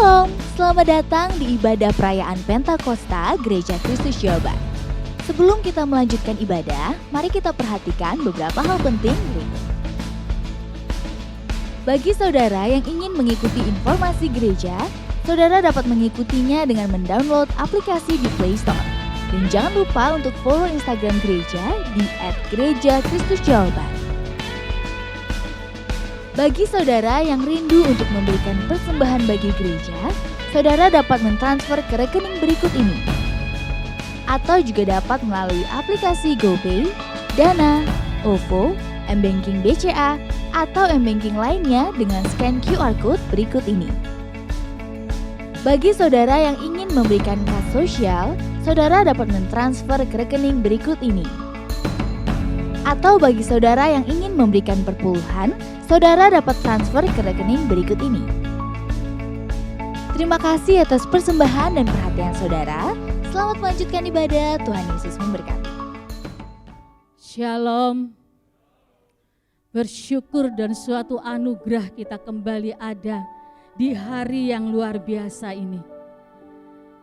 Shalom, selamat datang di ibadah perayaan Pentakosta Gereja Kristus Jawa. Sebelum kita melanjutkan ibadah, mari kita perhatikan beberapa hal penting berikut. Bagi saudara yang ingin mengikuti informasi gereja, saudara dapat mengikutinya dengan mendownload aplikasi di Play Store. Dan jangan lupa untuk follow Instagram gereja di @gerejakristusjawa. Bagi saudara yang rindu untuk memberikan persembahan bagi gereja, saudara dapat mentransfer ke rekening berikut ini. Atau juga dapat melalui aplikasi GoPay, Dana, OVO, M-Banking BCA, atau M-Banking lainnya dengan scan QR Code berikut ini. Bagi saudara yang ingin memberikan kas sosial, saudara dapat mentransfer ke rekening berikut ini. Atau bagi saudara yang ingin memberikan perpuluhan, saudara dapat transfer ke rekening berikut ini. Terima kasih atas persembahan dan perhatian saudara. Selamat melanjutkan ibadah, Tuhan Yesus memberkati. Shalom. Bersyukur dan suatu anugerah kita kembali ada di hari yang luar biasa ini.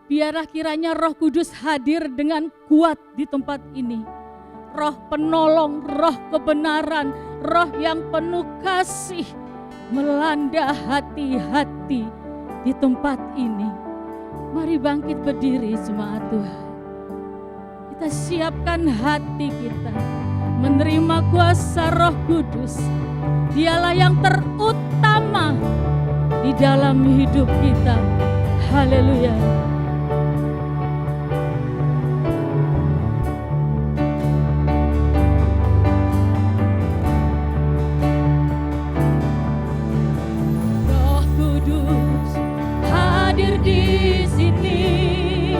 Biarlah kiranya Roh Kudus hadir dengan kuat di tempat ini. Roh penolong, roh kebenaran, roh yang penuh kasih melanda hati-hati di tempat ini. Mari bangkit berdiri jemaat Tuhan. Kita siapkan hati kita menerima kuasa Roh Kudus. Dialah yang terutama di dalam hidup kita. Haleluya. Di sini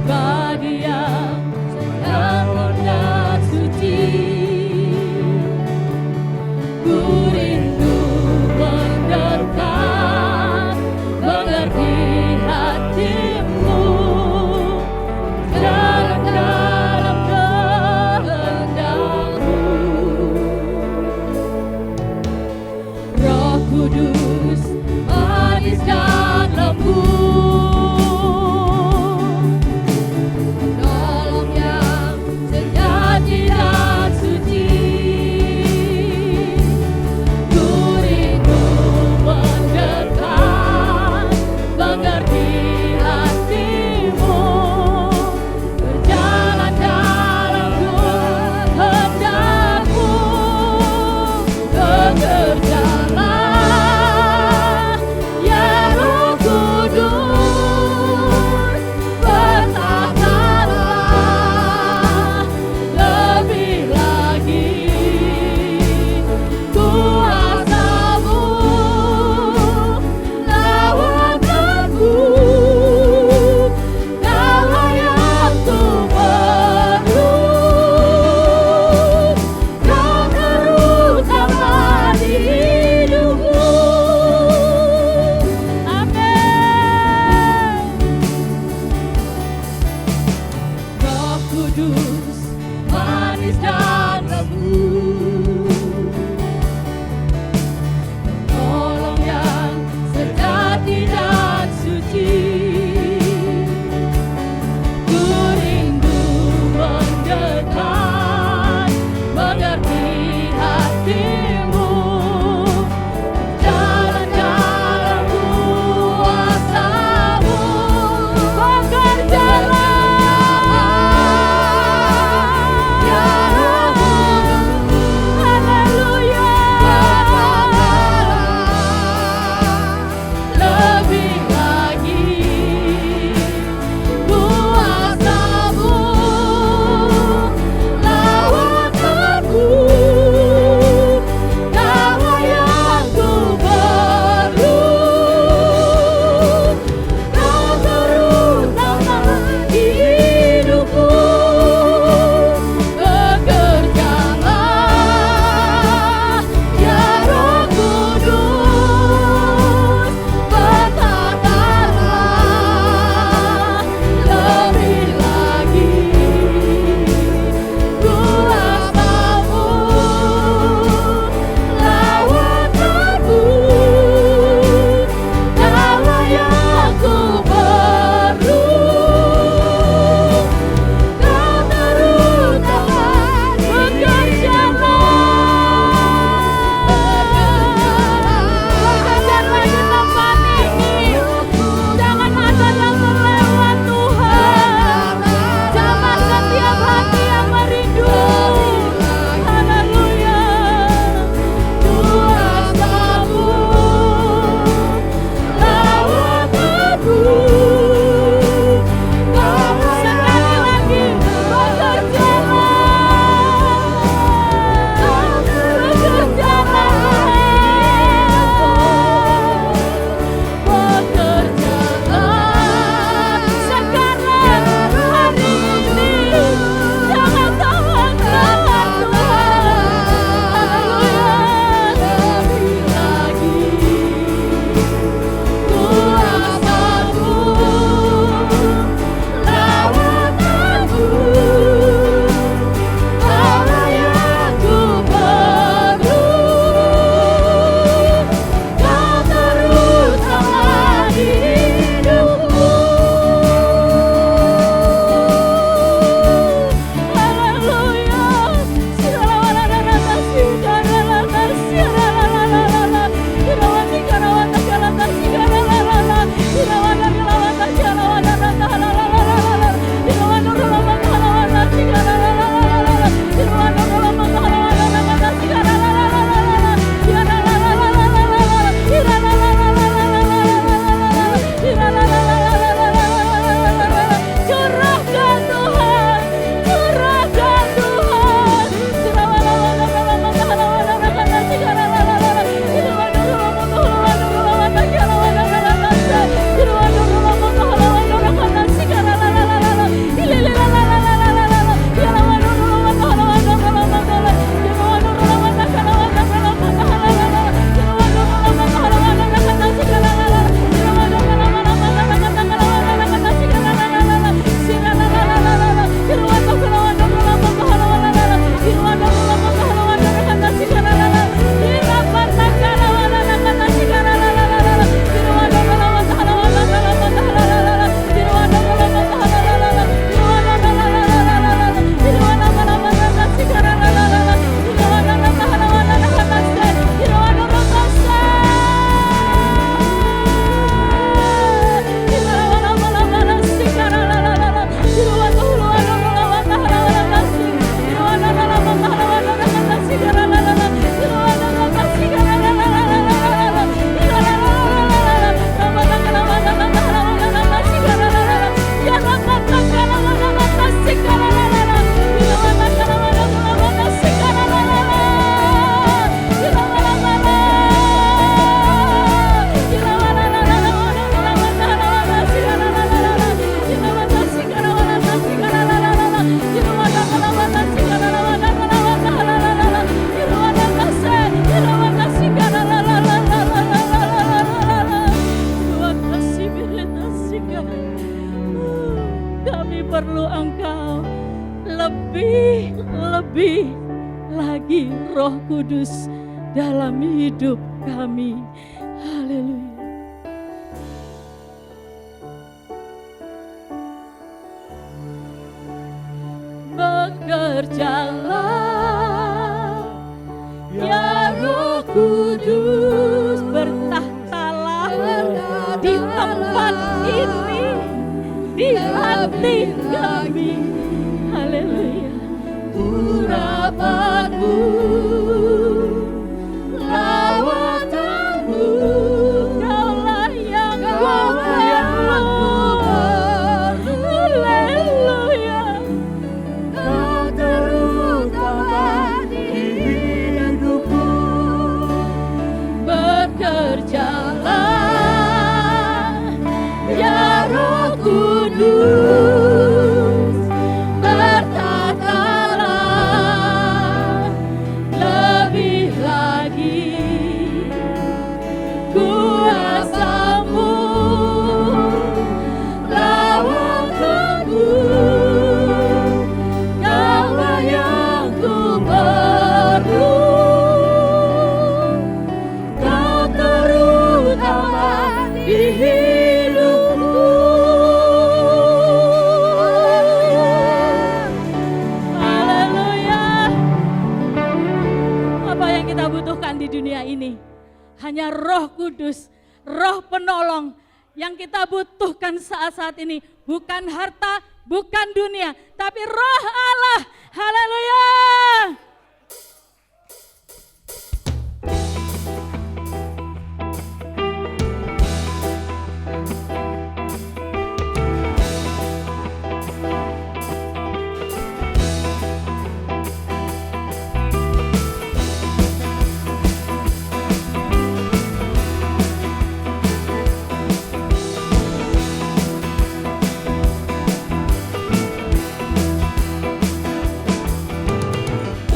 bagi yang sedang dan suci, ku rindu mendekat kami perlu Engkau. Lebih lagi Roh Kudus dalam hidup kami. Haleluya. Bekerjalah ya Roh Kudus, bertahtalah di tempat ini, di hati kami. Haleluya. Urapanmu, lawatanmu, Kaulah yang perlu. Haleluya. Kau terutama di hidupku. Bekerjalah ya Roh Kudus, bertatalah lebih lagi kuasa-Mu, lawatanmu, Kaulah yang ku perlu. Kau terutama di hidupku. Haleluya. Apa yang kita butuhkan di dunia ini? Hanya Roh Kudus, Roh penolong yang kita butuhkan saat-saat ini. Bukan harta, bukan dunia, tapi Roh Allah. Haleluya.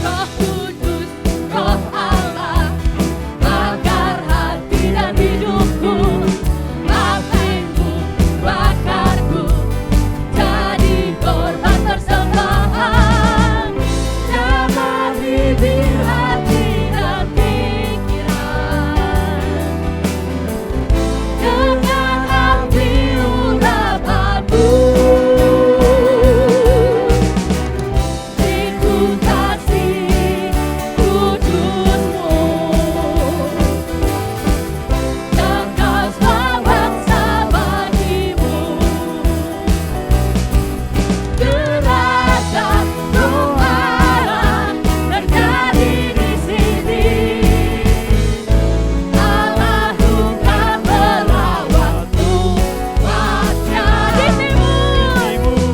Roh Kudus, Roh Allah, bakar hati dan hidupku. Apimu bakarku, jadi korban persembahan. Damai bibir, hati dan pikiran, dengan api urapanmu. Ikut kasih kudus-Mu, tebaslah bangsa bagimu. Gerakan Roh Allah terjadi di sini. Allah bukan melawat umatnya. Di timur,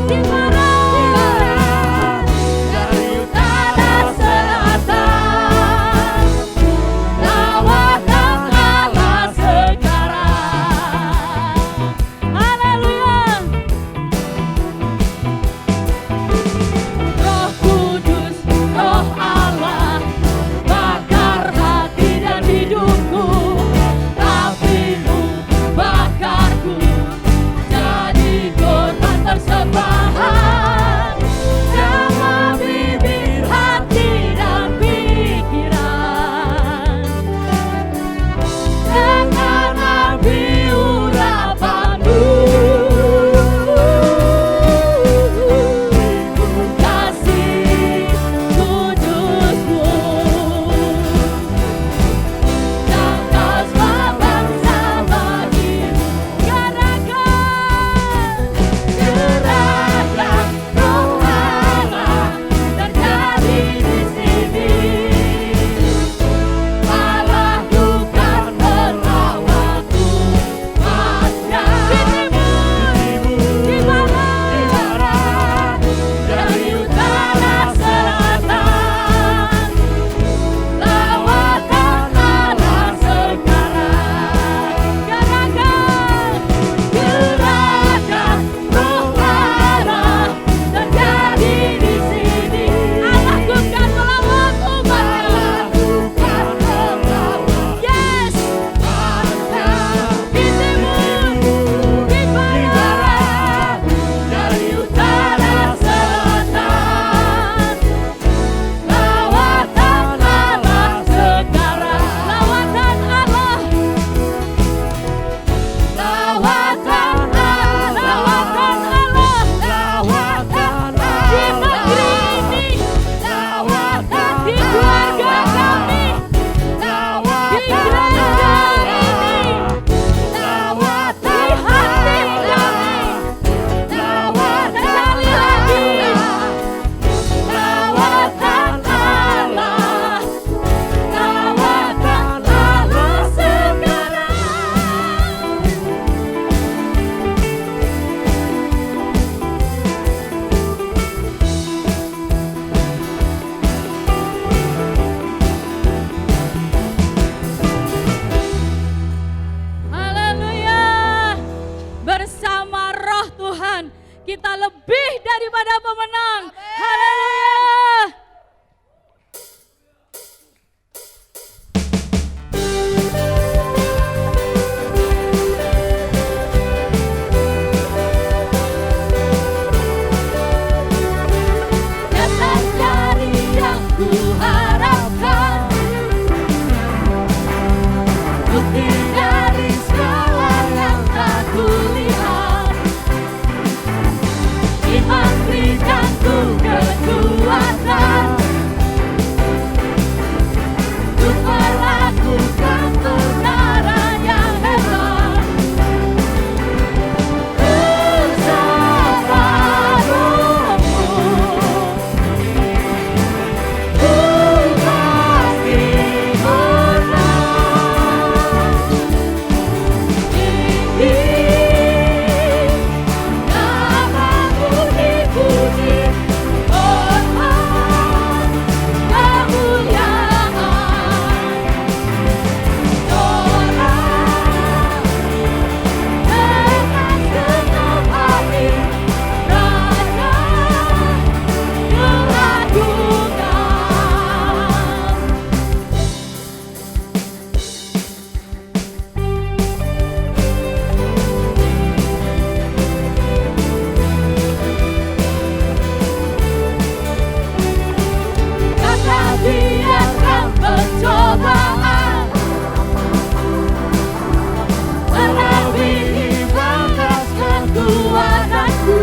di barat, dari utara selatan, lawatan Allah sekarang. Haleluya. Roh Kudus, Roh Allah, bakar hati dan hidupku. Apimu bakarku, jadi korban persembahan. Damai bibir, hati dan pikiran, dengan api urapanmu. Kasih kudus-Mu, tebaslah bangsa bagimu. Gerakan kita lebih daripada pemenang. Haleluya. Datang dari yang kuharapkan, bukti dari segala yang tak kulihat. Iman berikanku kekuatan untuk melakukan perkara yang hebat. Bersama Rohmu ku pasti menang. Tinggi namamu dipuji, hormat kemuliaan, sorak dengan segenap hati, Raja keagungan. Kata biarkan pencobaan melebihi batas kekuatanku,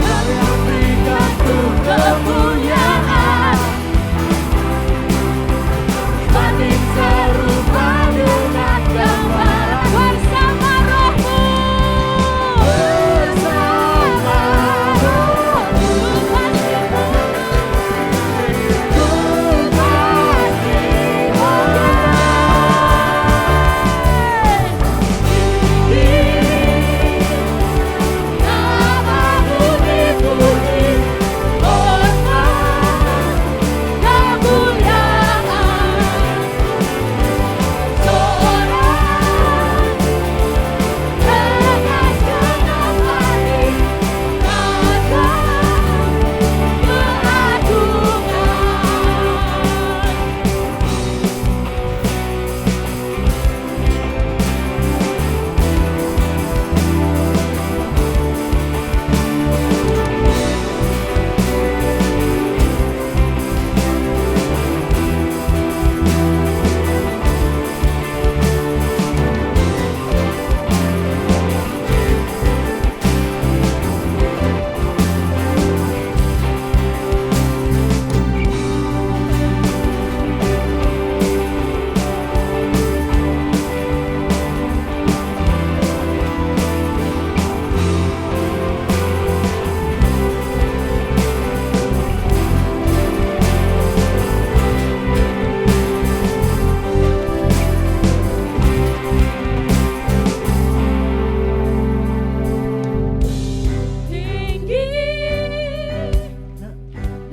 dan yang berikanku kemuliaan banding serupa dengan gambaran. Bersama Rohmu, bersama Rohmu pasti ku pasti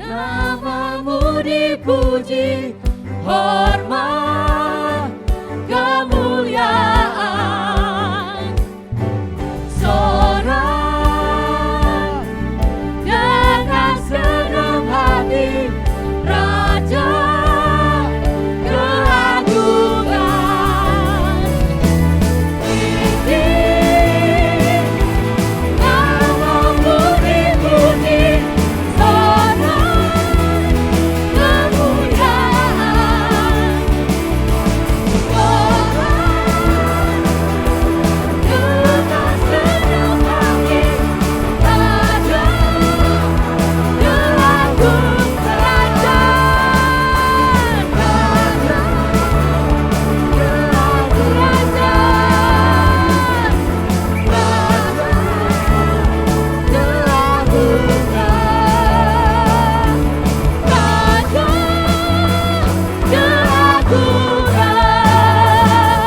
namamu dipuji, hormat kemuliaan, sorak dengan segenap hati, Raja keagungan. Tinggi namamu dipuji, hormat kemuliaan, sorak dengan segenap hati, Raja keagungan. Tinggi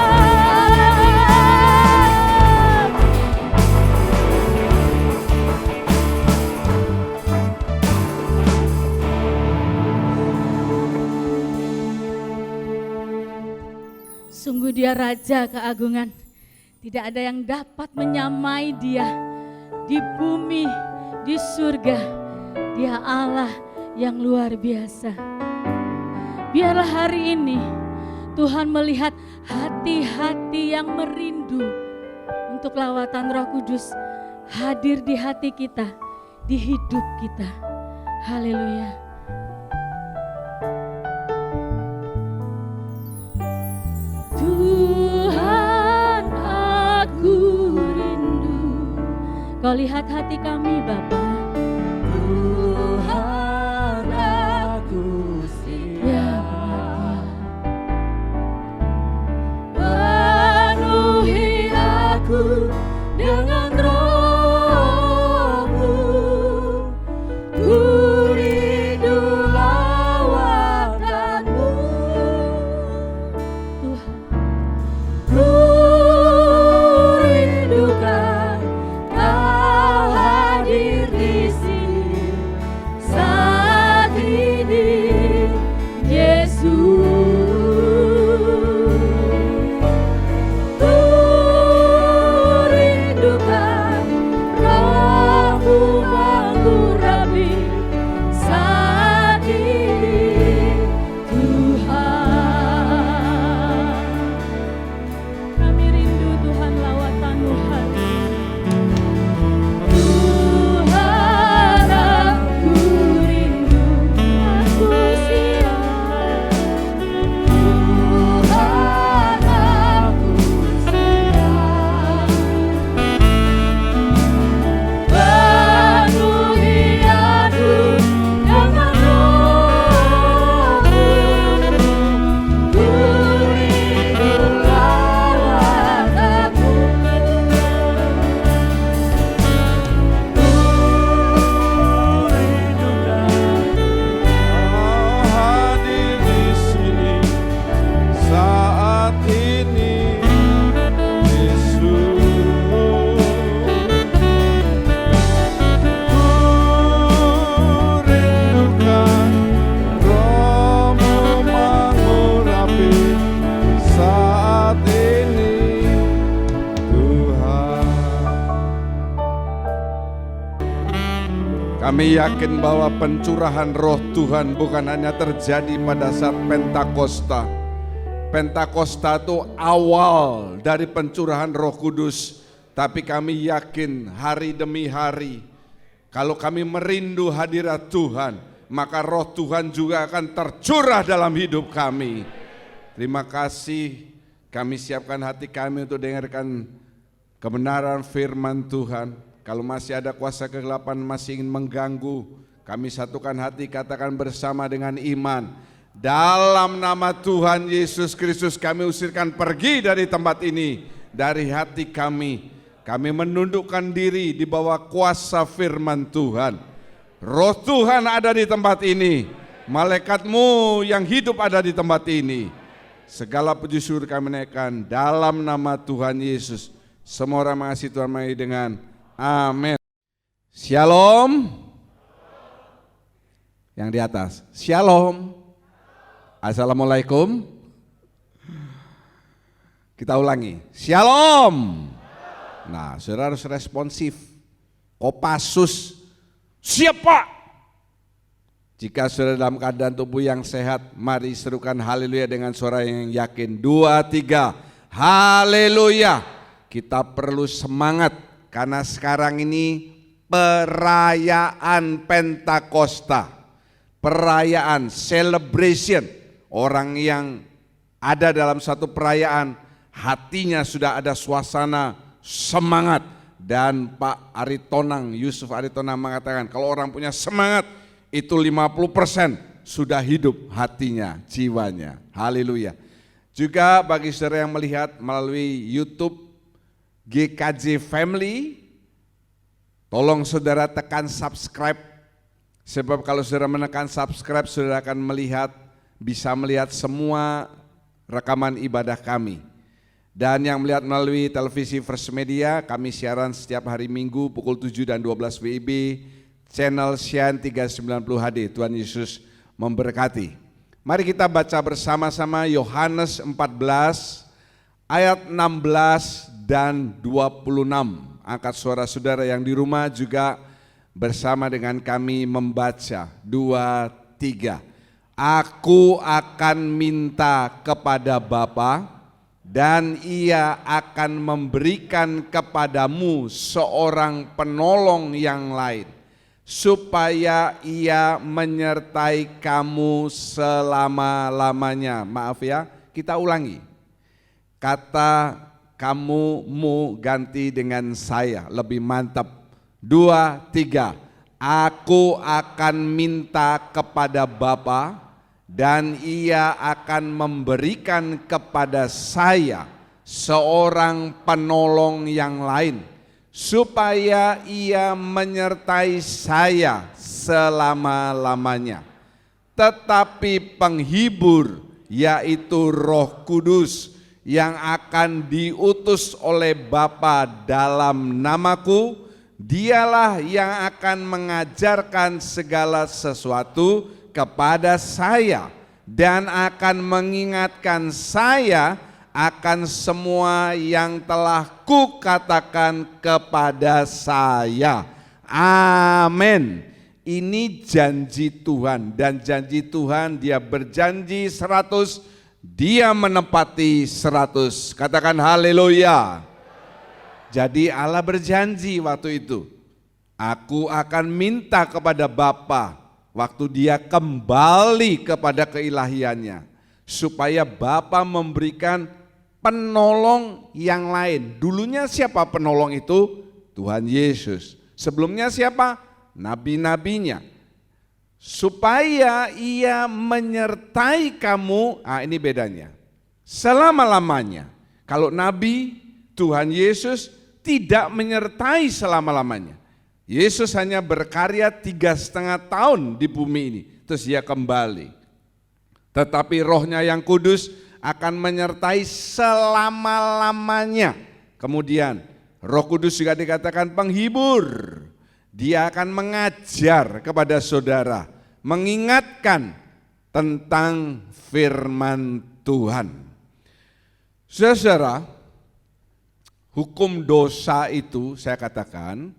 namamu dipuji, sorak kemuliaan, Sungguh Dia Raja keagungan. Tidak ada yang dapat menyamai Dia di bumi, di surga. Dia Allah yang luar biasa. Biarlah hari ini Tuhan melihat hati-hati yang merindu untuk lawatan Roh Kudus hadir di hati kita, di hidup kita. Haleluya. Tuhan, aku rindu. Kau lihat hati kami, Bapa. Tuhan, aku siap. Penuhi aku dengan Roh-Mu. Ku rindu lawatan-Mu. Tuhan, Ku rindukan Kau hadir di sini saat ini, Yesus. Ku rindukan Roh-Mu mengurapi saat ini, Tuhan. kami rindu Tuhan lawatan-Mu hari ini. Tuhan, aku rindu, aku siap. Tuhan, aku siap. Penuhi aku dengan Roh-Mu. Ku rindu lawatan-Mu. Hadir di sini saat ini, Yesus. Ku rindukan Roh-Mu mengurapi saat ini, Tuhan. Kami yakin bahwa pencurahan Roh Tuhan bukan hanya terjadi pada saat Pentakosta. Pentakosta itu awal dari pencurahan Roh Kudus, tapi kami yakin hari demi hari, kalau kami merindu hadirat Tuhan, maka Roh Tuhan juga akan tercurah dalam hidup kami. Terima kasih, kami siapkan hati kami untuk dengarkan kebenaran firman Tuhan. Kalau masih ada kuasa kegelapan masih ingin mengganggu, kami satukan hati, katakan bersama dengan iman. Dalam nama Tuhan Yesus Kristus kami usirkan pergi dari tempat ini, dari hati kami. Kami menundukkan diri di bawah kuasa firman Tuhan. Roh Tuhan ada di tempat ini, malaikat-Mu yang hidup ada di tempat ini. Segala puji syukur kami naikkan dalam nama Tuhan Yesus. Semua orang mengasihi Tuhan mari dengan amin. Shalom. Yang di atas, shalom. Assalamualaikum. Kita ulangi, shalom. Nah, saudara harus responsif. Kopassus, siap Pak. Jika saudara dalam keadaan tubuh yang sehat, mari serukan haleluya dengan suara yang yakin. 2, 3, haleluya. Kita perlu semangat karena sekarang ini perayaan Pentakosta, perayaan celebration. Orang yang ada dalam satu perayaan, hatinya sudah ada suasana semangat. Dan Pak Aritonang, Yusuf Aritonang mengatakan kalau orang punya semangat itu 50% sudah hidup hatinya, jiwanya. Haleluya. Juga bagi saudara yang melihat melalui YouTube GKJ Family, tolong saudara tekan subscribe. Sebab kalau saudara menekan subscribe, saudara akan bisa melihat semua rekaman ibadah kami. Dan yang melihat melalui televisi First Media, kami siaran setiap hari Minggu pukul 7 dan 12 WIB, channel Sian 390 HD. Tuhan Yesus memberkati. Mari kita baca bersama-sama Yohanes 14 ayat 16 dan 26. Angkat suara saudara yang di rumah juga bersama dengan kami membaca. 2, 3. Aku akan minta kepada Bapa dan Ia akan memberikan kepadamu seorang penolong yang lain, supaya Ia menyertai kamu selama-lamanya. Maaf ya, kita ulangi. Kata kamu mu ganti dengan saya, lebih mantap. 2, 3. Aku akan minta kepada Bapa dan Ia akan memberikan kepada saya seorang penolong yang lain, supaya Ia menyertai saya selama-lamanya. Tetapi penghibur, yaitu Roh Kudus, yang akan diutus oleh Bapa dalam namaku, Dialah yang akan mengajarkan segala sesuatu kepada saya dan akan mengingatkan saya akan semua yang telah kukatakan kepada saya. Amin. Ini janji Tuhan, dan janji Tuhan Dia berjanji 100, Dia menepati 100. Katakan haleluya. Jadi Allah berjanji waktu itu, aku akan minta kepada Bapa waktu Dia kembali kepada keilahiannya, supaya Bapa memberikan penolong yang lain. Dulunya siapa penolong itu? Tuhan Yesus. Sebelumnya siapa? Nabi-nabinya. Supaya Ia menyertai kamu, ini bedanya. Selama-lamanya. Kalau Nabi, Tuhan Yesus tidak menyertai selama-lamanya. Yesus hanya berkarya 3,5 tahun di bumi ini, terus Dia kembali. Tetapi Roh-Nya yang kudus akan menyertai selama-lamanya. Kemudian Roh Kudus juga dikatakan penghibur. Dia akan mengajar kepada saudara, mengingatkan tentang firman Tuhan. Saudara, hukum dosa itu saya katakan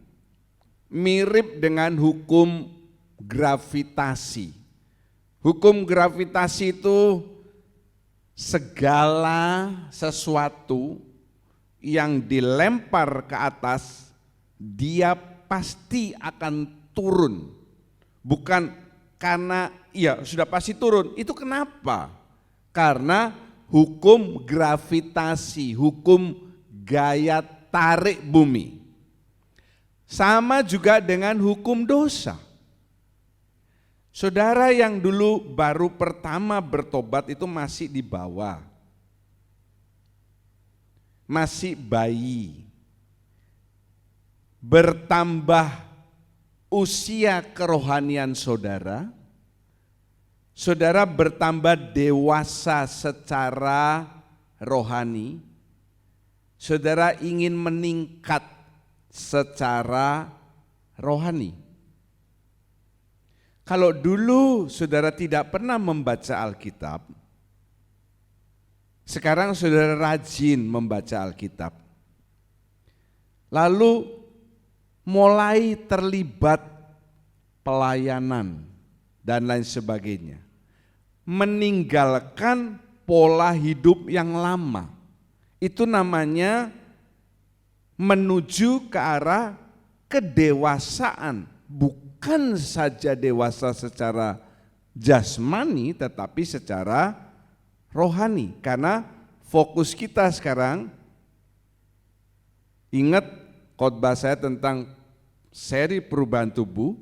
mirip dengan hukum gravitasi. Hukum gravitasi itu segala sesuatu yang dilempar ke atas, dia pasti akan turun. Bukan karena sudah pasti turun. Itu kenapa? Karena hukum gravitasi, hukum gaya tarik bumi. Sama juga dengan hukum dosa. Saudara yang dulu baru pertama bertobat itu masih di bawah, masih bayi. Bertambah usia kerohanian saudara, saudara bertambah dewasa secara rohani, saudara ingin meningkat secara rohani. Kalau dulu saudara tidak pernah membaca Alkitab, sekarang saudara rajin membaca Alkitab. Lalu mulai terlibat pelayanan dan lain sebagainya. Meninggalkan pola hidup yang lama. Itu namanya menuju ke arah kedewasaan, bukan saja dewasa secara jasmani tetapi secara rohani. Karena fokus kita sekarang, ingat khotbah saya tentang seri perubahan tubuh,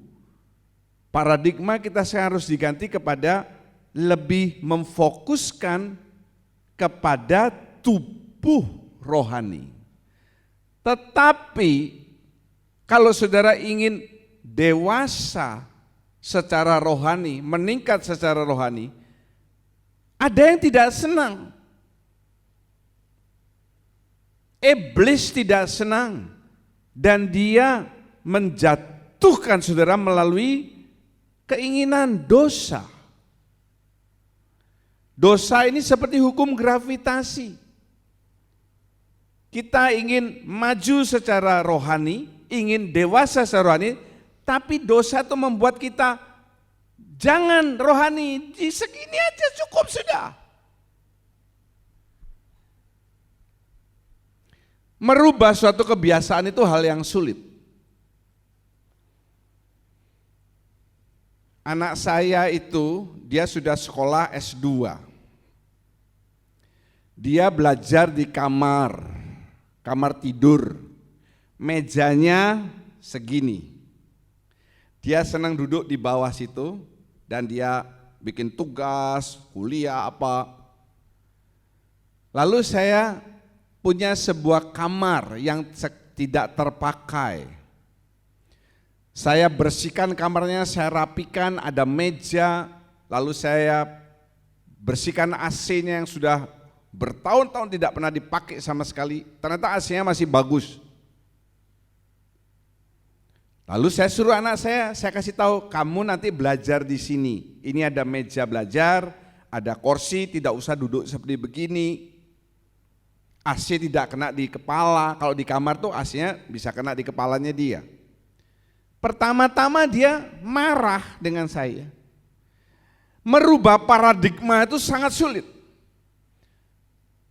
paradigma kita sekarang harus diganti kepada lebih memfokuskan kepada tubuh rohani. Tetapi kalau saudara ingin dewasa secara rohani, meningkat secara rohani, ada yang tidak senang. Iblis tidak senang dan dia menjatuhkan saudara melalui keinginan dosa. Dosa ini seperti hukum gravitasi. Kita ingin maju secara rohani, ingin dewasa secara rohani, tapi dosa itu membuat kita jangan rohani, di segini aja cukup sudah. Merubah suatu kebiasaan itu hal yang sulit. Anak saya itu, dia sudah sekolah S2. Dia belajar di kamar tidur, mejanya segini. Dia senang duduk di bawah situ dan dia bikin tugas, kuliah apa. Lalu saya punya sebuah kamar yang tidak terpakai. Saya bersihkan kamarnya, saya rapikan, ada meja, lalu saya bersihkan AC-nya yang sudah bertahun-tahun tidak pernah dipakai sama sekali, ternyata AC-nya masih bagus. Lalu saya suruh anak saya kasih tahu, kamu nanti belajar di sini. Ini ada meja belajar, ada kursi, tidak usah duduk seperti begini. AC tidak kena di kepala, kalau di kamar tuh AC-nya bisa kena di kepalanya dia. Pertama-tama dia marah dengan saya. Merubah paradigma itu sangat sulit.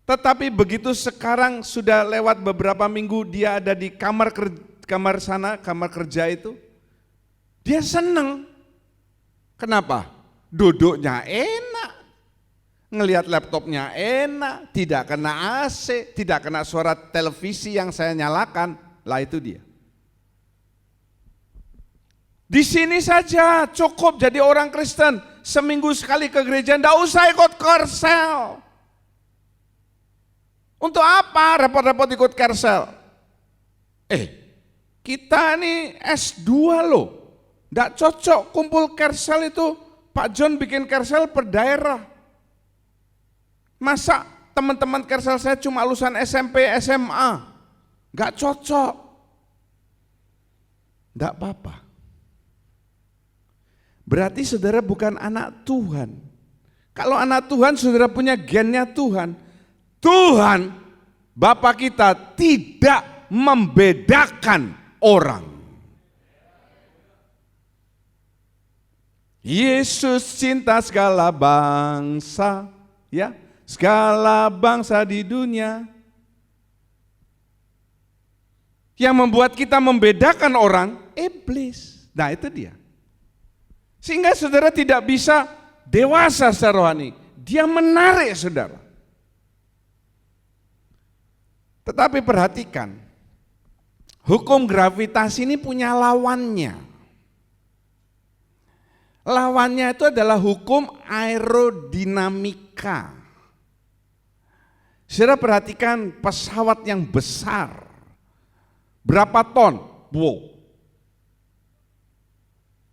Tetapi begitu sekarang sudah lewat beberapa minggu dia ada di kamar kerja itu, dia senang. Kenapa? Duduknya enak, ngelihat laptopnya enak, tidak kena AC, tidak kena suara televisi yang saya nyalakan, lah itu dia. Di sini saja cukup jadi orang Kristen, seminggu sekali ke gereja, enggak usah ikut korsel. Untuk apa repot-repot ikut kersel? Kita nih S2 loh, enggak cocok kumpul kersel itu. Pak John bikin kersel per daerah. Masa teman-teman kersel saya cuma lulusan SMP, SMA? Enggak cocok. Enggak apa-apa. Berarti saudara bukan anak Tuhan. Kalau anak Tuhan, saudara punya gennya Tuhan. Tuhan, Bapa kita tidak membedakan orang. Yesus cinta segala bangsa, ya, segala bangsa di dunia. Yang membuat kita membedakan orang, iblis. Nah itu dia. Sehingga saudara tidak bisa dewasa secara rohani. Dia menarik saudara. Tetapi perhatikan, hukum gravitasi ini punya lawannya. Lawannya itu adalah hukum aerodinamika. Saudara perhatikan pesawat yang besar, berapa ton? Wow,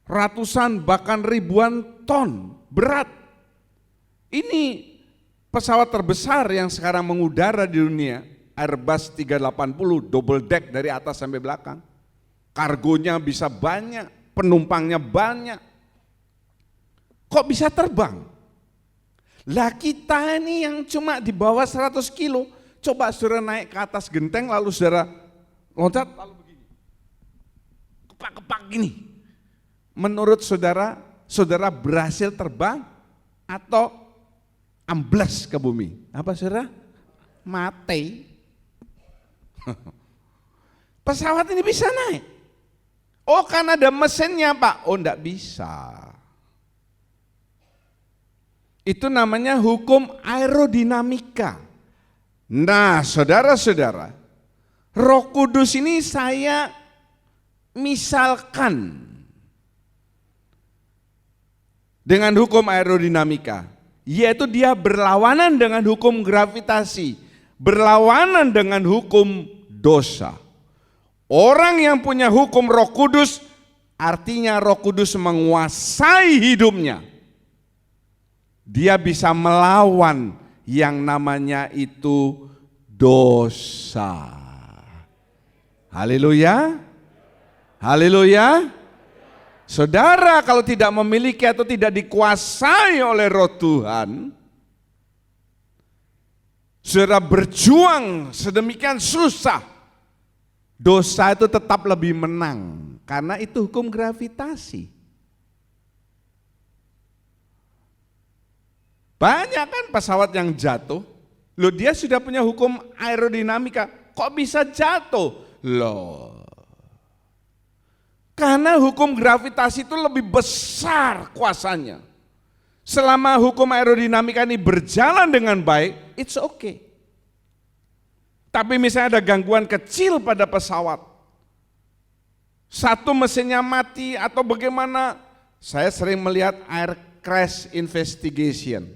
ratusan bahkan ribuan ton berat. Ini pesawat terbesar yang sekarang mengudara di dunia. Airbus 380 double deck dari atas sampai belakang. Kargonya bisa banyak, penumpangnya banyak. Kok bisa terbang? Lah kita ini yang cuma di bawah 100 kilo, coba saudara naik ke atas genteng lalu saudara loncat lalu begini. Kepak-kepak gini. Menurut saudara, saudara berhasil terbang atau ambles ke bumi? Apa saudara? Mati. Pesawat ini bisa naik. Oh kan ada mesinnya Pak. Oh enggak bisa. Itu namanya hukum aerodinamika. Nah saudara-saudara, Roh Kudus ini saya misalkan dengan hukum aerodinamika, yaitu dia berlawanan dengan hukum gravitasi, berlawanan dengan hukum dosa. Orang yang punya hukum Roh Kudus, artinya Roh Kudus menguasai hidupnya. Dia bisa melawan yang namanya itu dosa. Haleluya. Haleluya. Saudara kalau tidak memiliki atau tidak dikuasai oleh Roh Tuhan, saudara berjuang sedemikian susah, dosa itu tetap lebih menang karena itu hukum gravitasi. Banyak kan pesawat yang jatuh, loh dia sudah punya hukum aerodinamika, kok bisa jatuh? Loh, karena hukum gravitasi itu lebih besar kuasanya. Selama hukum aerodinamika ini berjalan dengan baik, it's okay. Tapi misalnya ada gangguan kecil pada pesawat, satu mesinnya mati atau bagaimana, saya sering melihat air crash investigation,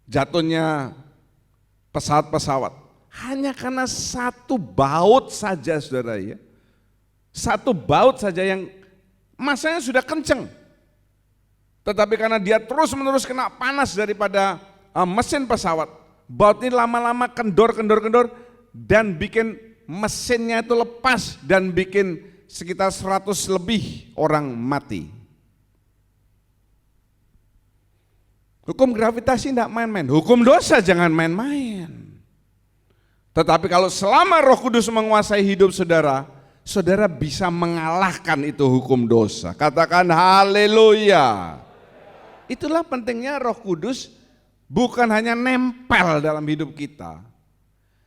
jatuhnya pesawat-pesawat, hanya karena satu baut saja saudara ya, satu baut saja yang masanya sudah kenceng, tetapi karena dia terus-menerus kena panas daripada mesin pesawat, baut ini lama-lama kendor dan bikin mesinnya itu lepas dan bikin sekitar 100 lebih orang mati. Hukum gravitasi tidak main-main, hukum dosa jangan main-main. Tetapi kalau selama Roh Kudus menguasai hidup saudara, saudara bisa mengalahkan itu hukum dosa. Katakan haleluya. Itulah pentingnya Roh Kudus bukan hanya nempel dalam hidup kita.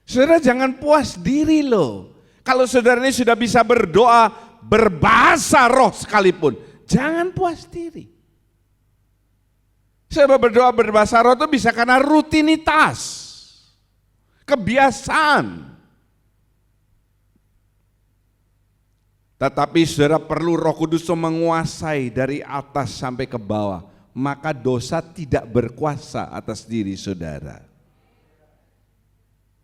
Saudara jangan puas diri loh. Kalau saudara ini sudah bisa berdoa berbahasa roh sekalipun, jangan puas diri. Saya berdoa berbahasa roh itu bisa karena rutinitas, kebiasaan. Tetapi saudara perlu Roh Kudus menguasai dari atas sampai ke bawah, maka dosa tidak berkuasa atas diri saudara.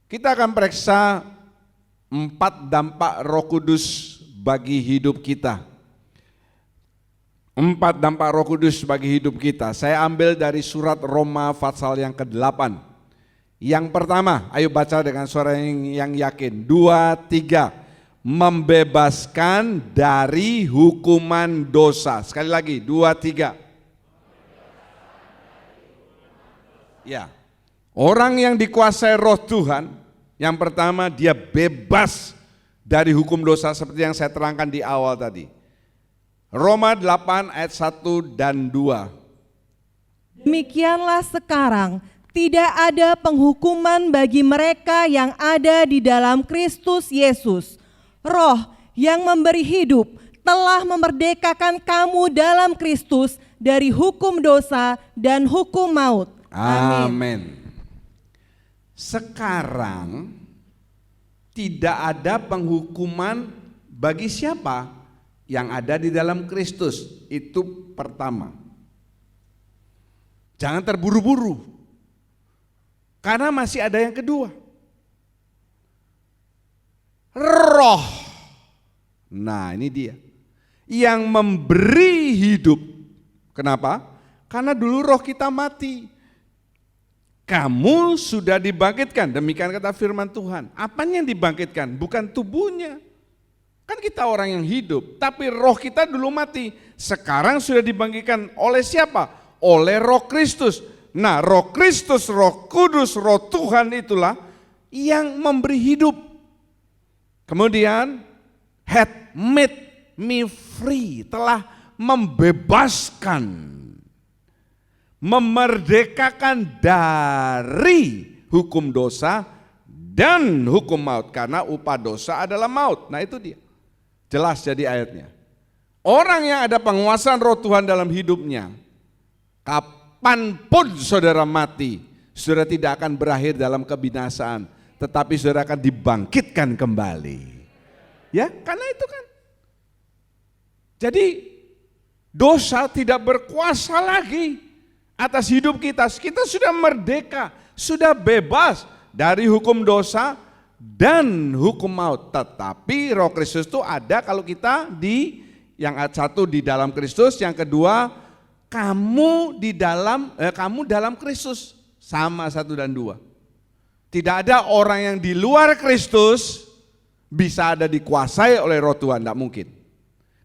Kita akan periksa 4 dampak Roh Kudus bagi hidup kita. 4 dampak Roh Kudus bagi hidup kita. Saya ambil dari surat Roma pasal yang ke-8. Yang pertama, ayo baca dengan suara yang yakin. 2, 3. Membebaskan dari hukuman dosa. Sekali lagi, 2, 3. Ya, orang yang dikuasai roh Tuhan, yang pertama dia bebas dari hukum dosa seperti yang saya terangkan di awal tadi. Roma 8 ayat 1 dan 2. Demikianlah sekarang tidak ada penghukuman bagi mereka yang ada di dalam Kristus Yesus. Roh yang memberi hidup telah memerdekakan kamu dalam Kristus dari hukum dosa dan hukum maut. Amin. Sekarang tidak ada penghukuman bagi siapa yang ada di dalam Kristus. Itu pertama. Jangan terburu-buru, karena masih ada yang kedua. Roh. Nah ini dia yang memberi hidup. Kenapa? Karena dulu roh kita mati. Kamu sudah dibangkitkan, demikian kata firman Tuhan. Apanya yang dibangkitkan? Bukan tubuhnya. Kan kita orang yang hidup, tapi roh kita dulu mati. Sekarang sudah dibangkitkan oleh siapa? Oleh Roh Kristus. Nah, Roh Kristus, Roh Kudus, Roh Tuhan itulah yang memberi hidup. Kemudian, had made me free, telah membebaskan, memerdekakan dari hukum dosa dan hukum maut, karena upah dosa adalah maut. Nah itu dia, jelas jadi ayatnya. Orang yang ada penguasaan roh Tuhan dalam hidupnya, kapanpun saudara mati, saudara tidak akan berakhir dalam kebinasaan, tetapi saudara akan dibangkitkan kembali. Ya, karena itu kan. Jadi dosa tidak berkuasa lagi atas hidup kita. Kita sudah merdeka, sudah bebas dari hukum dosa dan hukum maut. Tetapi Roh Kristus itu ada kalau kita di yang satu di dalam Kristus, yang kedua kamu dalam Kristus, sama 1 dan 2. Tidak ada orang yang di luar Kristus bisa ada dikuasai oleh Roh Tuhan, tidak mungkin.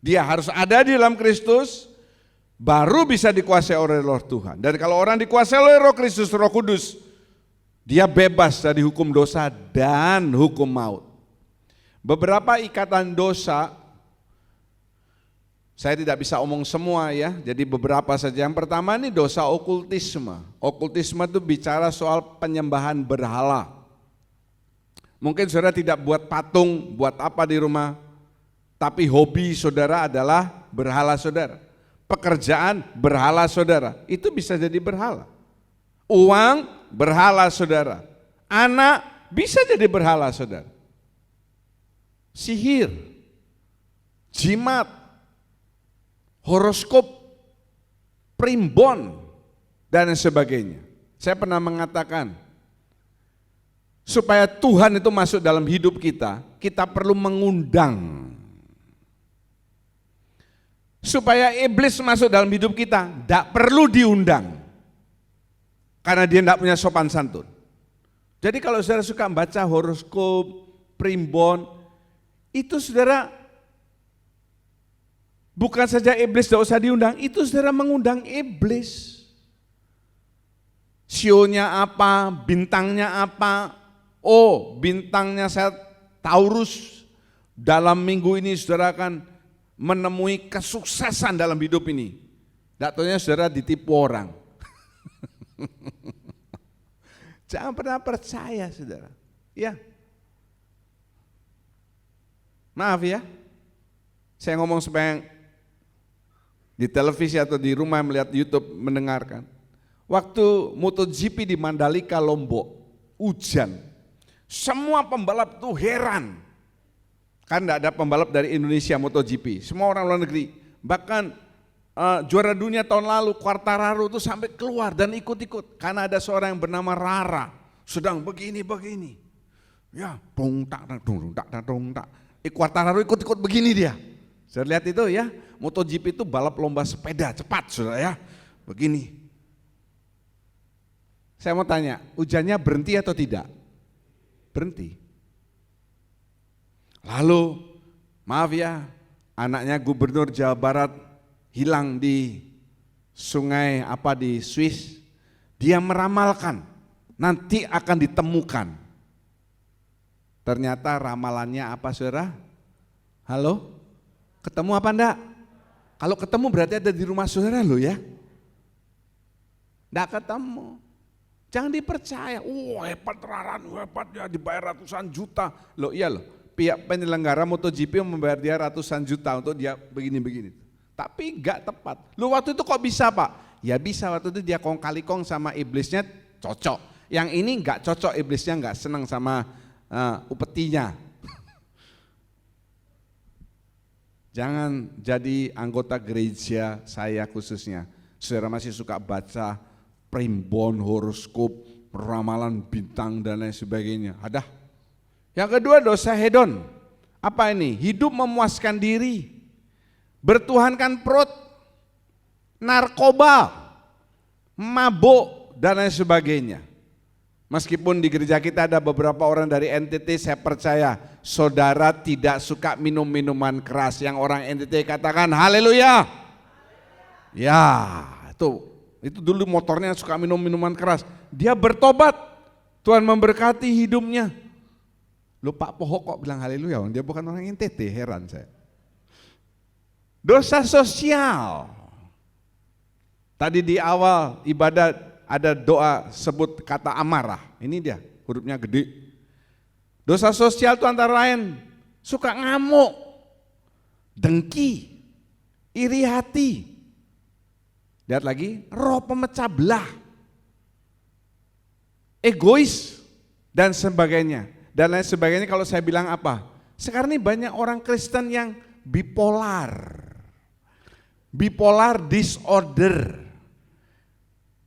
Dia harus ada di dalam Kristus, baru bisa dikuasai oleh Roh Tuhan. Dan kalau orang dikuasai oleh Roh Kristus, Roh Kudus, Dia bebas dari hukum dosa dan hukum maut. Beberapa ikatan dosa, saya tidak bisa omong semua ya, jadi beberapa saja. Yang pertama ini dosa okultisme. Okultisme itu bicara soal penyembahan berhala. Mungkin saudara tidak buat patung, buat apa di rumah, tapi hobi saudara adalah berhala saudara. Pekerjaan berhala saudara, itu bisa jadi berhala. Uang berhala saudara. Anak bisa jadi berhala saudara. Sihir, jimat, horoskop, primbon, dan sebagainya. Saya pernah mengatakan, supaya Tuhan itu masuk dalam hidup kita, kita perlu mengundang. Supaya iblis masuk dalam hidup kita, tidak perlu diundang. Karena dia tidak punya sopan santun. Jadi kalau saudara suka baca horoskop, primbon, itu saudara bukan saja iblis tidak usah diundang, itu saudara mengundang iblis. Sionya apa, bintangnya apa, oh bintangnya saya Taurus, dalam minggu ini saudara akan menemui kesuksesan dalam hidup ini. Tidak tahunya saudara ditipu orang. Jangan pernah percaya saudara. Ya. Maaf ya. Saya ngomong supaya di televisi atau di rumah melihat YouTube mendengarkan. Waktu MotoGP di Mandalika Lombok, hujan. Semua pembalap tuh heran. Kan tidak ada pembalap dari Indonesia MotoGP. Semua orang luar negeri. Bahkan juara dunia tahun lalu Quartararo itu sampai keluar dan ikut-ikut karena ada seorang yang bernama Rara sedang begini ya dong tak Quartararo ikut-ikut begini dia. Saya lihat itu ya, MotoGP itu balap lomba sepeda cepat saudara ya, begini. Saya mau tanya, hujannya berhenti atau tidak? Berhenti. Lalu maaf ya, anaknya gubernur Jawa Barat hilang di sungai apa di Swiss, dia meramalkan nanti akan ditemukan. Ternyata ramalannya apa saudara? Halo? Ketemu apa enggak? Kalau ketemu berarti ada di rumah saudara loh ya. Enggak ketemu. Jangan dipercaya, hebat Raran, hebat ya dibayar ratusan juta. Loh iya loh, pihak penyelenggara MotoGP membayar dia ratusan juta untuk dia begini-begini. Tapi enggak tepat. Lu waktu itu kok bisa Pak? Ya bisa, waktu itu dia kong kali kong sama iblisnya cocok. Yang ini enggak cocok, iblisnya enggak senang sama upetinya. Jangan jadi anggota gereja saya khususnya. Saudara masih suka baca primbon, horoskop, ramalan bintang dan lain sebagainya. Ada. Yang kedua dosa hedon. Apa ini? Hidup memuaskan diri. Bertuhankan perut, narkoba, mabuk, dan lain sebagainya. Meskipun di gereja kita ada beberapa orang dari NTT, saya percaya saudara tidak suka minum minuman keras. Yang orang NTT katakan haleluya. Ya, itu dulu motornya suka minum minuman keras. Dia bertobat, Tuhan memberkati hidupnya. Loh Pak Pohok kok bilang haleluya, dia bukan orang NTT, heran saya. Dosa sosial. Tadi di awal ibadah ada doa sebut kata amarah. Ini dia, hurufnya gede. Dosa sosial itu antara lain suka ngamuk, dengki, iri hati. Lihat lagi, roh pemecah belah, egois dan sebagainya. Dan lain sebagainya. Kalau saya bilang apa? Sekarang ini banyak orang Kristen yang bipolar. Bipolar disorder.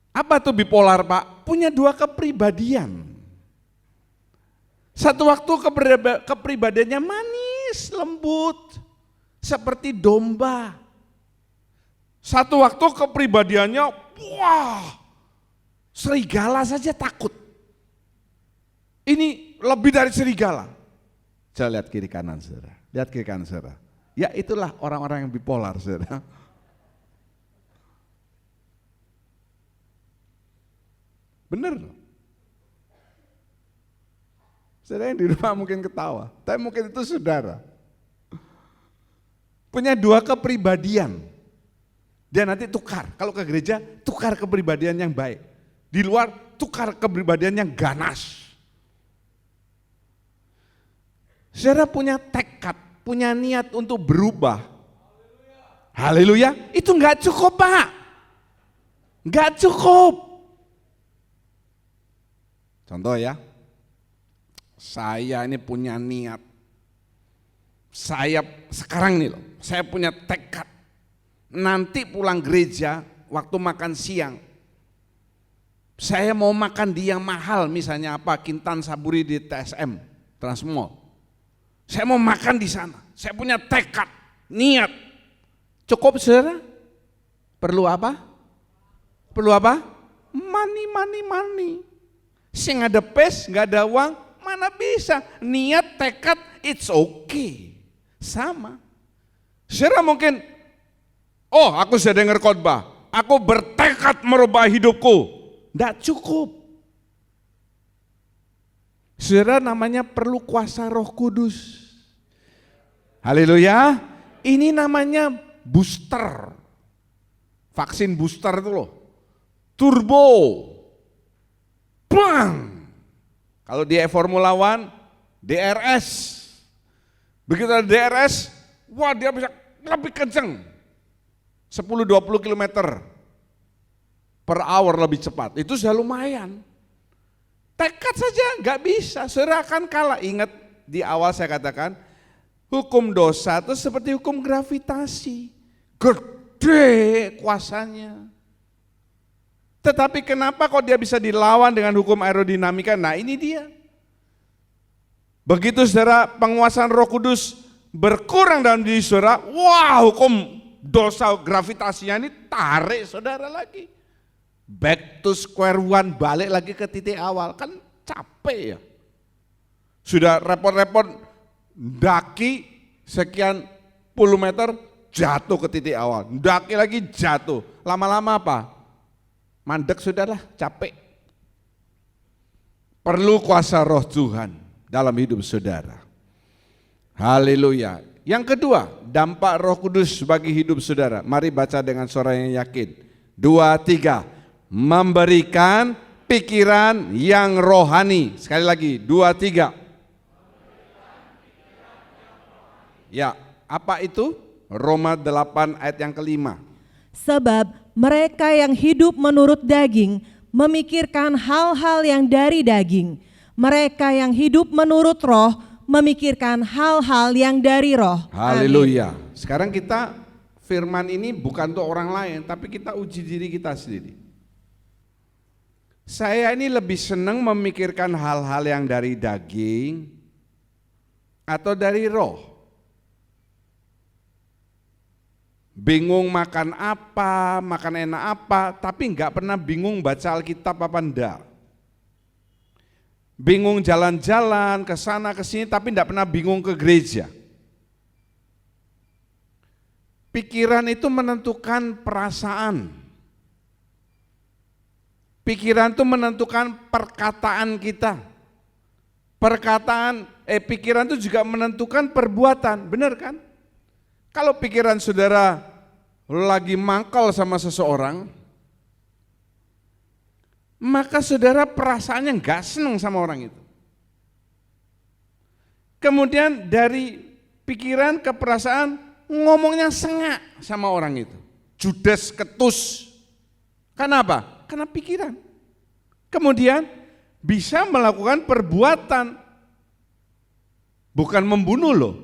Apa tuh bipolar Pak? Punya dua kepribadian. Satu waktu kepribadiannya manis, lembut, seperti domba. Satu waktu kepribadiannya, wah, serigala saja takut. Ini lebih dari serigala. Coba lihat kiri kanan saudara, lihat kiri kanan saudara. Ya itulah orang-orang yang bipolar saudara. Bener. Saudara yang di rumah mungkin ketawa, tapi mungkin itu saudara. Punya dua kepribadian. Dia nanti tukar, kalau ke gereja tukar kepribadian yang baik. Di luar tukar kepribadian yang ganas. Saudara punya tekad, punya niat untuk berubah. Haleluya, itu enggak cukup Pak. Enggak cukup. Contoh ya, saya ini punya niat. Saya sekarang nih loh, saya punya tekad. Nanti pulang gereja, waktu makan siang, saya mau makan di yang mahal, misalnya apa, Kintan Saburi di TSM, Transmall. Saya mau makan di sana, saya punya tekad, niat. Cukup saudara? Perlu apa? Perlu apa? Money. Sing ada pes, nggak ada uang, mana bisa? Niat, tekad, it's okay. Sama. Saudara mungkin, oh aku sudah dengar khotbah, aku bertekad merubah hidupku. Nggak cukup. Saudara namanya perlu kuasa Roh Kudus. Haleluya. Ini namanya booster. Vaksin booster itu loh. Turbo. Bang. Kalau di Formula One, DRS. Begitu ada DRS, wah dia bisa lebih kenceng. 10-20 km per hour lebih cepat. Itu sudah lumayan. Tekad saja nggak bisa, saudara akan kalah. Ingat di awal saya katakan, hukum dosa itu seperti hukum gravitasi. Gede kuasanya. Tetapi kenapa kok dia bisa dilawan dengan hukum aerodinamika? Nah ini dia. Begitu saudara penguasaan Roh Kudus berkurang dalam diri saudara, wah hukum dosa gravitasinya ini tarik saudara lagi. Back to square one, balik lagi ke titik awal, kan capek ya. Sudah repot-repot daki sekian puluh meter, jatuh ke titik awal, daki lagi jatuh. Lama-lama apa? Mandek sudahlah, capek. Perlu kuasa Roh Tuhan dalam hidup saudara. Haleluya. Yang kedua, dampak Roh Kudus bagi hidup saudara. Mari baca dengan suara yang yakin. 2, 3. Memberikan pikiran yang rohani. Sekali lagi, 2, 3. Ya, apa itu? Roma 8 ayat yang kelima. Sebab mereka yang hidup menurut daging memikirkan hal-hal yang dari daging. Mereka yang hidup menurut roh memikirkan hal-hal yang dari roh. Haleluya. Sekarang kita firman ini bukan untuk orang lain, tapi kita uji diri kita sendiri. Saya ini lebih senang memikirkan hal-hal yang dari daging atau dari roh. Bingung makan apa, makan enak apa, tapi enggak pernah bingung baca Alkitab apa enggak. Bingung jalan-jalan ke sana ke sini tapi enggak pernah bingung ke gereja. Pikiran itu menentukan perasaan. Pikiran itu menentukan perkataan kita. Pikiran itu juga menentukan perbuatan, benar kan? Kalau pikiran saudara lagi mangkal sama seseorang, maka saudara perasaannya enggak senang sama orang itu. Kemudian dari pikiran ke perasaan ngomongnya sengak sama orang itu. Judes, ketus. Kenapa? Karena pikiran. Kemudian bisa melakukan perbuatan. Bukan membunuh loh.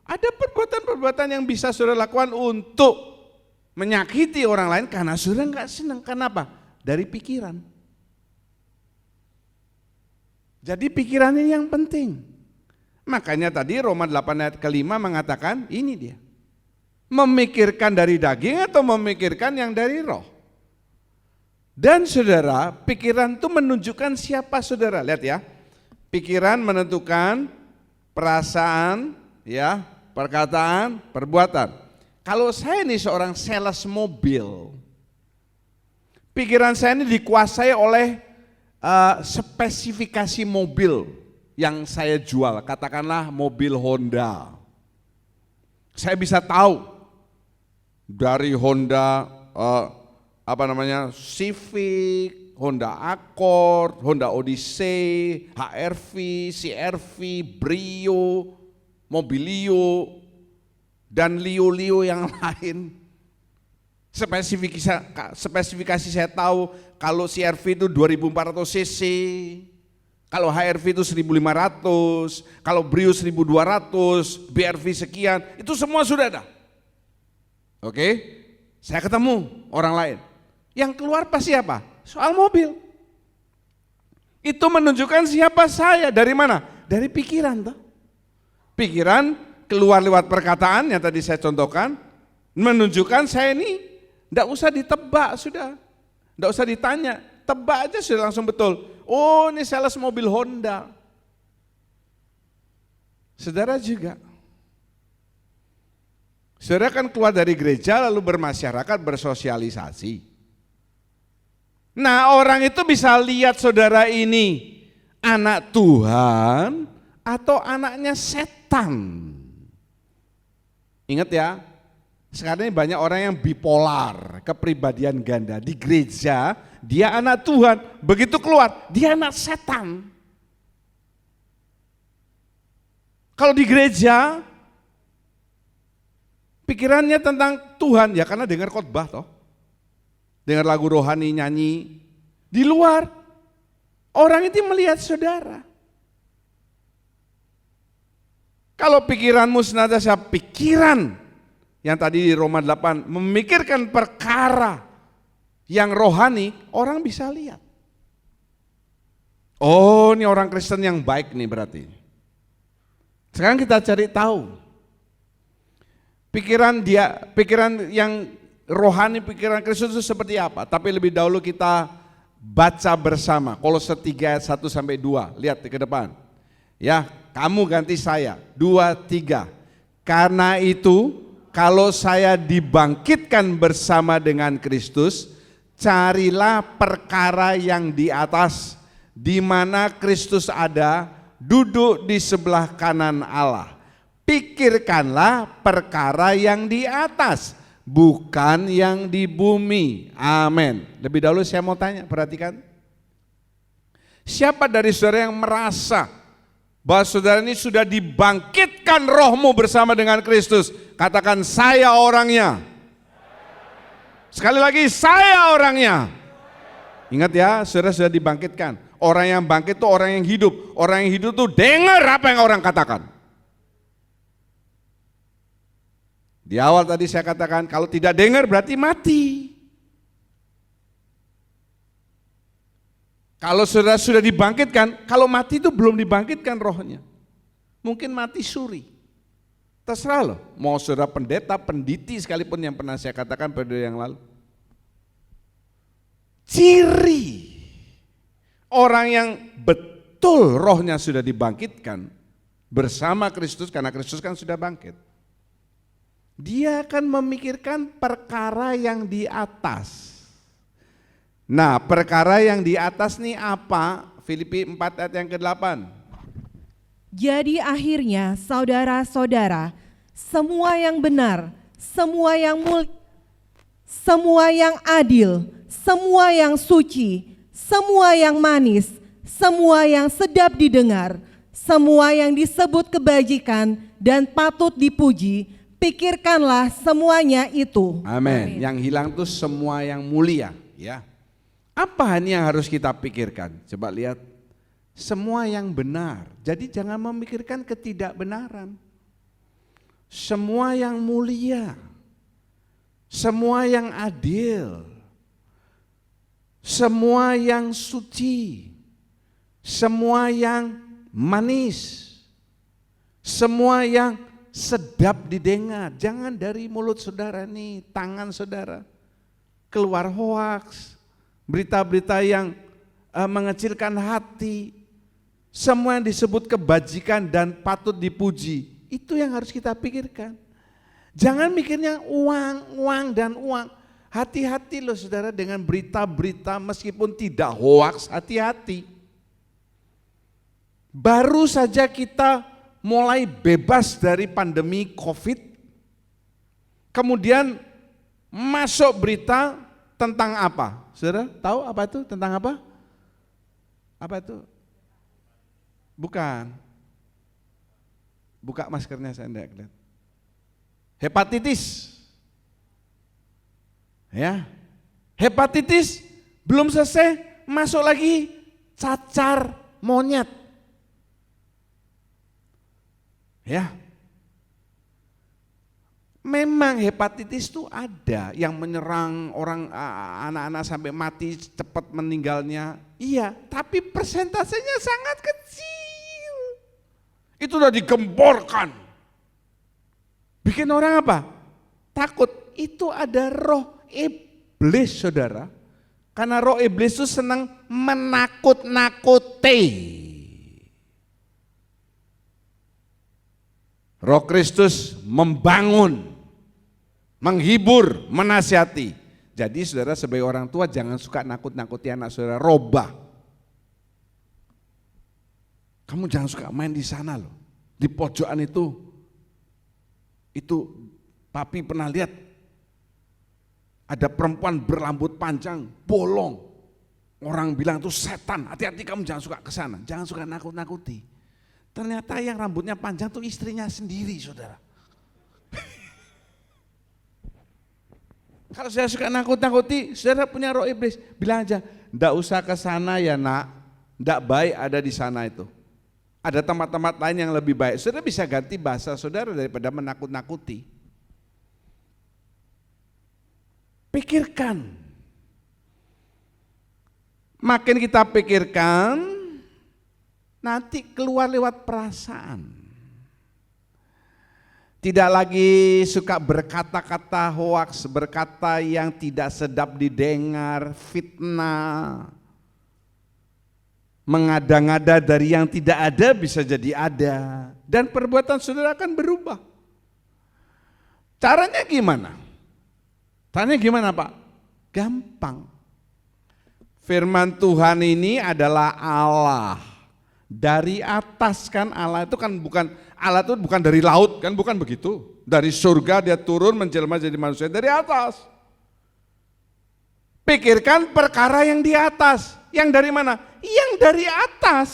Ada perbuatan-perbuatan yang bisa saudara lakukan untuk menyakiti orang lain karena saudara enggak senang. Kenapa? Dari pikiran. Jadi pikirannya yang penting. Makanya tadi Roma 8 ayat kelima mengatakan ini dia. Memikirkan dari daging atau memikirkan yang dari roh. Dan saudara, pikiran itu menunjukkan siapa saudara. Lihat ya. Pikiran menentukan perasaan, ya, perkataan, perbuatan. Kalau saya ini seorang sales mobil, pikiran saya ini dikuasai oleh spesifikasi mobil. yang saya jual, katakanlah mobil Honda. Saya bisa tahu dari Honda Civic, Honda Accord, Honda Odyssey, HR-V, CR-V, Brio, Mobilio, dan Lio yang lain. Spesifikasi saya tahu, kalau CR-V itu 2400 cc, kalau HR-V itu 1500, kalau Brio 1200, BR-V sekian, itu semua sudah ada. Oke, saya ketemu orang lain. Yang keluar pasti apa? Soal mobil. Itu menunjukkan siapa saya, dari mana? Dari pikiran toh. Pikiran keluar lewat perkataan yang tadi saya contohkan, menunjukkan saya ini tidak usah ditebak sudah, tidak usah ditanya, tebak aja sudah langsung betul. Oh, ini sales mobil Honda. Saudara juga. Saudara kan keluar dari gereja lalu bermasyarakat, bersosialisasi. Nah, orang itu bisa lihat saudara ini anak Tuhan atau anaknya setan. Ingat ya, sekarang ini banyak orang yang bipolar, kepribadian ganda. Di gereja dia anak Tuhan, begitu keluar dia anak setan. Kalau di gereja pikirannya tentang Tuhan, ya karena dengar khotbah toh, dengar lagu rohani, nyanyi. Di luar orang itu melihat saudara. Kalau pikiranmu senantiasa pikiran yang tadi di Roma 8, memikirkan perkara yang rohani, orang bisa lihat. Oh, ini orang Kristen yang baik nih berarti. Sekarang kita cari tahu. Pikiran yang rohani, pikiran Kristus itu seperti apa? Tapi lebih dahulu kita baca bersama Kolose 3 ayat 1 sampai 2. Lihat ke depan. Ya, kamu ganti saya. 2, 3. Karena itu, kalau saya dibangkitkan bersama dengan Kristus, carilah perkara yang di atas, di mana Kristus ada, duduk di sebelah kanan Allah. Pikirkanlah perkara yang di atas, bukan yang di bumi. Amin. Lebih dahulu saya mau tanya, perhatikan. Siapa dari saudara yang merasa bahwa saudara ini sudah dibangkitkan rohmu bersama dengan Kristus? Katakan, saya orangnya. Sekali lagi, saya orangnya. Ingat ya, saudara sudah dibangkitkan. Orang yang bangkit itu orang yang hidup. Orang yang hidup itu dengar apa yang orang katakan. Di awal tadi saya katakan, kalau tidak dengar berarti mati. Kalau saudara sudah dibangkitkan, kalau mati itu belum dibangkitkan rohnya. Mungkin mati suri. Terserah loh, mau saudara pendeta, penditi sekalipun yang pernah saya katakan periode yang lalu. Ciri orang yang betul rohnya sudah dibangkitkan bersama Kristus, karena Kristus kan sudah bangkit. Dia akan memikirkan perkara yang di atas. Nah, perkara yang di atas nih apa? Filipi 4 ayat yang ke-8. Jadi akhirnya saudara-saudara, semua yang benar, semua yang mulia, semua yang adil, semua yang suci, semua yang manis, semua yang sedap didengar, semua yang disebut kebajikan dan patut dipuji, pikirkanlah semuanya itu. Amin. Yang hilang tuh semua yang mulia, ya. Apa ini yang harus kita pikirkan? Coba lihat. Semua yang benar. Jadi jangan memikirkan ketidakbenaran. Semua yang mulia. Semua yang adil. Semua yang suci. Semua yang manis. Semua yang sedap didengar. Jangan dari mulut saudara nih, tangan saudara keluar hoaks, berita-berita yang mengecilkan hati. Semua yang disebut kebajikan dan patut dipuji, itu yang harus kita pikirkan. Jangan mikirnya uang, uang dan uang. Hati-hati loh saudara dengan berita-berita meskipun tidak hoaks, hati-hati. Baru saja kita mulai bebas dari pandemi COVID, kemudian masuk berita tentang apa? Saudara tahu apa itu? Tentang apa? Apa itu? Bukan. Buka maskernya, saya enggak lihat. Hepatitis. Ya. Hepatitis belum selesai, masuk lagi cacar monyet. Ya. Memang hepatitis itu ada yang menyerang orang, anak-anak sampai mati cepat meninggalnya. Iya, tapi persentasenya sangat kecil. Itu udah digemborkan. Bikin orang apa? Takut. Itu ada roh iblis, saudara. Karena roh iblis itu senang menakut-nakuti. Roh Kristus membangun, menghibur, menasihati. Jadi saudara sebagai orang tua jangan suka nakut-nakuti anak saudara, robah. Kamu jangan suka main di sana loh, di pojokan itu papi pernah lihat ada perempuan berambut panjang, bolong. Orang bilang itu setan, hati-hati kamu jangan suka ke sana, jangan suka nakut-nakuti. Ternyata yang rambutnya panjang itu istrinya sendiri, saudara. Kalau saya suka nakut-nakuti, saudara punya roh iblis, bilang aja, ndak usah ke sana ya nak, ndak baik ada di sana itu. Ada tempat-tempat lain yang lebih baik. Saudara bisa ganti bahasa saudara daripada menakut-nakuti. Pikirkan. Makin kita pikirkan, nanti keluar lewat perasaan. Tidak lagi suka berkata-kata hoaks, berkata yang tidak sedap didengar, fitnah. Mengada-ngada dari yang tidak ada bisa jadi ada. Dan perbuatan saudara akan berubah. Caranya gimana? Caranya gimana Pak? Gampang. Firman Tuhan ini adalah Allah. Dari atas kan, Allah itu kan bukan dari laut kan, bukan begitu. Dari surga dia turun menjelma jadi manusia dari atas. Pikirkan perkara yang di atas. Yang dari mana? Yang dari atas,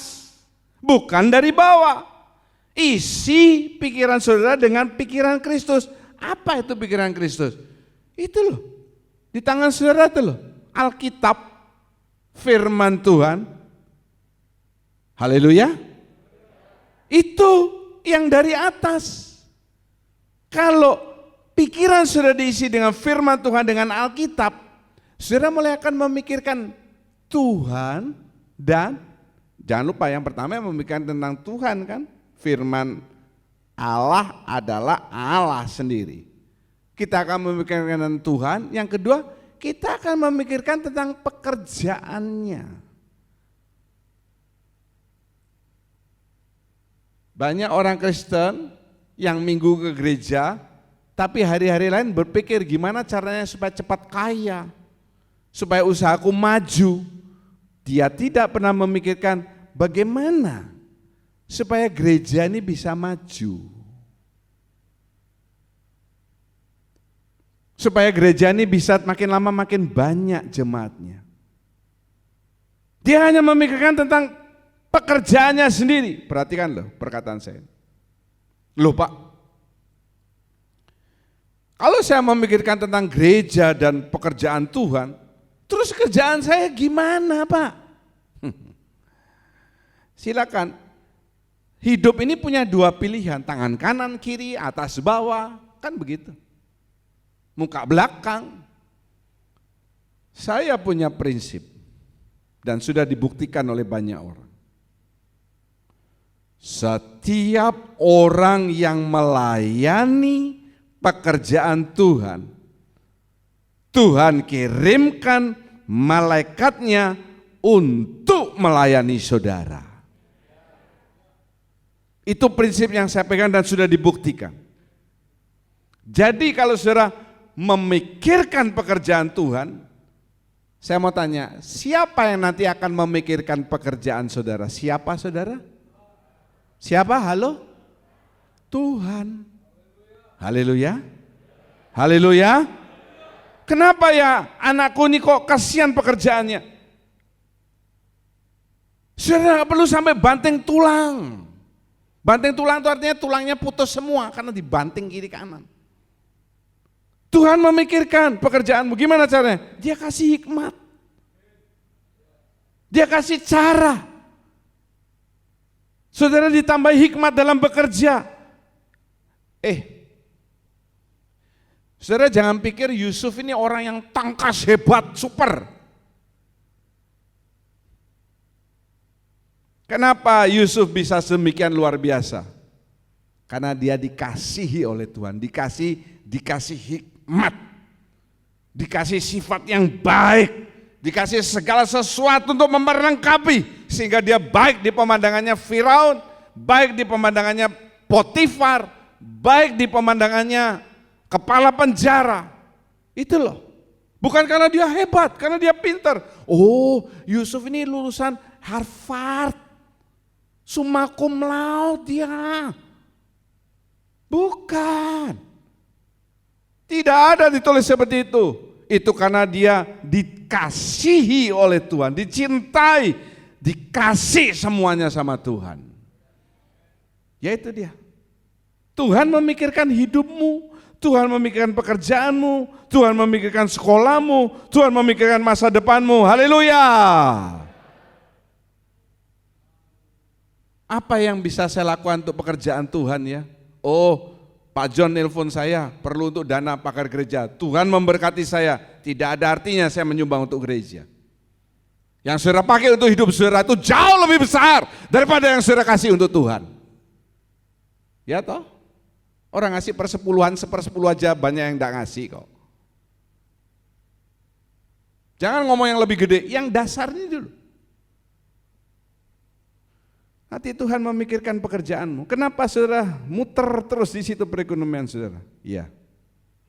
bukan dari bawah. Isi pikiran saudara dengan pikiran Kristus. Apa itu pikiran Kristus? Itu loh, di tangan saudara itu loh, Alkitab, firman Tuhan. Haleluya. Itu yang dari atas. Kalau pikiran sudah diisi dengan firman Tuhan, dengan Alkitab, saudara mulai akan memikirkan Tuhan. Dan jangan lupa yang pertama memikirkan tentang Tuhan kan. Firman Allah adalah Allah sendiri. Kita akan memikirkan tentang Tuhan. Yang kedua, kita akan memikirkan tentang pekerjaannya. Banyak orang Kristen yang minggu ke gereja, tapi hari-hari lain berpikir gimana caranya supaya cepat kaya, supaya usahaku maju. Dia tidak pernah memikirkan bagaimana supaya gereja ini bisa maju. Supaya gereja ini bisa makin lama makin banyak jemaatnya. Dia hanya memikirkan tentang pekerjaannya sendiri. Perhatikan loh perkataan saya. Loh Pak, kalau saya memikirkan tentang gereja dan pekerjaan Tuhan, terus kerjaan saya gimana Pak? Silakan. Hidup ini punya dua pilihan, tangan kanan kiri, atas bawah, kan begitu. Muka belakang. Saya punya prinsip dan sudah dibuktikan oleh banyak orang. Setiap orang yang melayani pekerjaan Tuhan, Tuhan kirimkan malaikatnya untuk melayani saudara. Itu prinsip yang saya pegang dan sudah dibuktikan. Jadi kalau saudara memikirkan pekerjaan Tuhan, saya mau tanya, siapa yang nanti akan memikirkan pekerjaan saudara? Siapa saudara? Siapa? Halo? Tuhan. Haleluya. Haleluya. Kenapa ya anakku ini kok kasihan pekerjaannya? Saudara, nggak perlu sampai banting tulang. Banting tulang itu artinya tulangnya putus semua karena dibanting kiri kanan. Tuhan memikirkan pekerjaanmu, gimana caranya? Dia kasih hikmat. Dia kasih cara. Saudara, ditambah hikmat dalam bekerja. Saudara jangan pikir Yusuf ini orang yang tangkas, hebat, super. Kenapa Yusuf bisa sedemikian luar biasa? Karena dia dikasihi oleh Tuhan, dikasih hikmat, dikasih sifat yang baik, dikasih segala sesuatu untuk memperlengkapi, sehingga dia baik di pemandangannya Firaun, baik di pemandangannya Potifar, baik di pemandangannya kepala penjara. Itu loh. Bukan karena dia hebat, karena dia pintar. Oh, Yusuf ini lulusan Harvard. Summa cum laude dia. Bukan. Tidak ada ditulis seperti itu. Itu karena dia dikasihi oleh Tuhan, dicintai, dikasih semuanya sama Tuhan. Ya itu dia. Tuhan memikirkan hidupmu, Tuhan memikirkan pekerjaanmu, Tuhan memikirkan sekolahmu, Tuhan memikirkan masa depanmu. Haleluya. Apa yang bisa saya lakukan untuk pekerjaan Tuhan ya? Oh, Pak John nelpon saya, perlu untuk dana pakar gereja. Tuhan memberkati saya, tidak ada artinya saya menyumbang untuk gereja. Yang saudara pakai untuk hidup saudara itu jauh lebih besar daripada yang saudara kasih untuk Tuhan. Ya toh? Orang ngasih persepuluhan, sepersepuluh aja banyak yang enggak ngasih kok. Jangan ngomong yang lebih gede, yang dasarnya dulu. Nanti Tuhan memikirkan pekerjaanmu. Kenapa saudara muter terus di situ perekonomian saudara? Iya.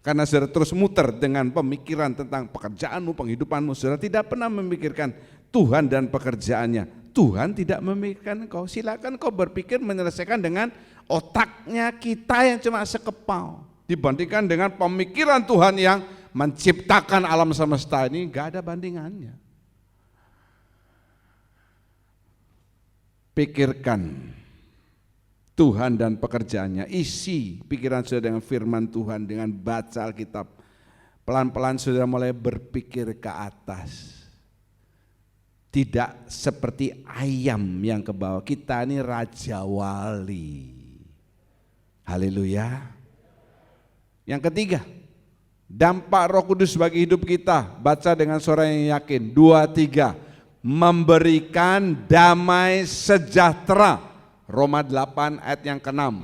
Karena saudara terus muter dengan pemikiran tentang pekerjaanmu, penghidupanmu. Saudara tidak pernah memikirkan Tuhan dan pekerjaannya. Tuhan tidak memikirkan engkau. Silakan kau berpikir menyelesaikan dengan otaknya kita yang cuma sekepal. Dibandingkan dengan pemikiran Tuhan yang menciptakan alam semesta ini, gak ada bandingannya. Pikirkan Tuhan dan pekerjaannya, isi pikiran saudara dengan firman Tuhan, dengan baca Alkitab. Pelan-pelan saudara mulai berpikir ke atas. Tidak seperti ayam yang ke bawah. Kita ini raja wali. Haleluya. Yang ketiga, dampak Roh Kudus bagi hidup kita. Baca dengan suara yang yakin. 2, 3. Memberikan damai sejahtera. Roma 8 ayat yang ke-6.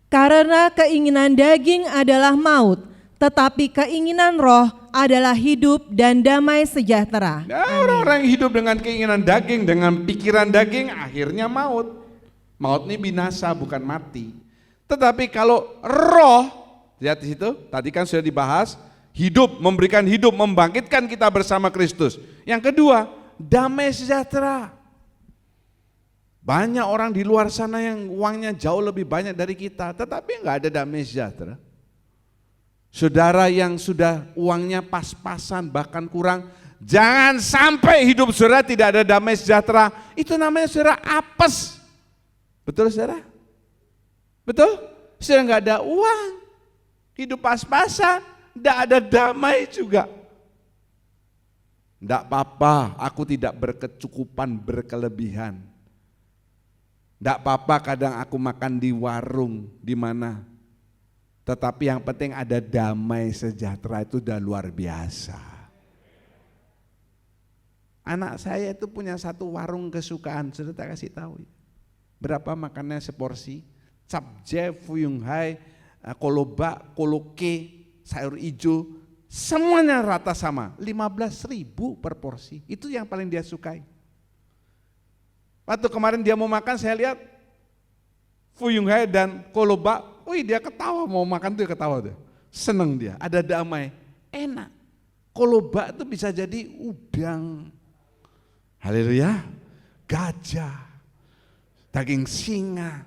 Karena keinginan daging adalah maut, tetapi keinginan roh adalah hidup dan damai sejahtera. Nah, orang-orang yang hidup dengan keinginan daging, dengan pikiran daging, akhirnya maut. Maut ini binasa, bukan mati. Tetapi kalau roh, lihat di situ, tadi kan sudah dibahas, hidup, memberikan hidup, membangkitkan kita bersama Kristus. Yang kedua, damai sejahtera. Banyak orang di luar sana yang uangnya jauh lebih banyak dari kita, tetapi enggak ada damai sejahtera. Saudara yang sudah uangnya pas-pasan bahkan kurang, jangan sampai hidup saudara tidak ada damai sejahtera. Itu namanya saudara apes. Betul saudara? Betul? Saudara enggak ada uang, hidup pas-pasan, enggak ada damai juga. Enggak apa-apa, aku tidak berkecukupan, berkelebihan. Enggak apa-apa kadang aku makan di warung, di mana. Tetapi yang penting ada damai sejahtera, itu udah luar biasa. Anak saya itu punya satu warung kesukaan, sudah tak kasih tahu. Berapa makannya seporsi? Capje, fuyung hai, kolobak, koloke, sayur ijo, semuanya rata sama, 15.000 per porsi. Itu yang paling dia sukai. Waktu kemarin dia mau makan, saya lihat fuyung hai dan kolobak, wih dia ketawa, mau makan tuh ketawa tuh. Seneng dia, ada damai, enak. Kolobak itu bisa jadi udang. Haleluya. Gajah, daging singa,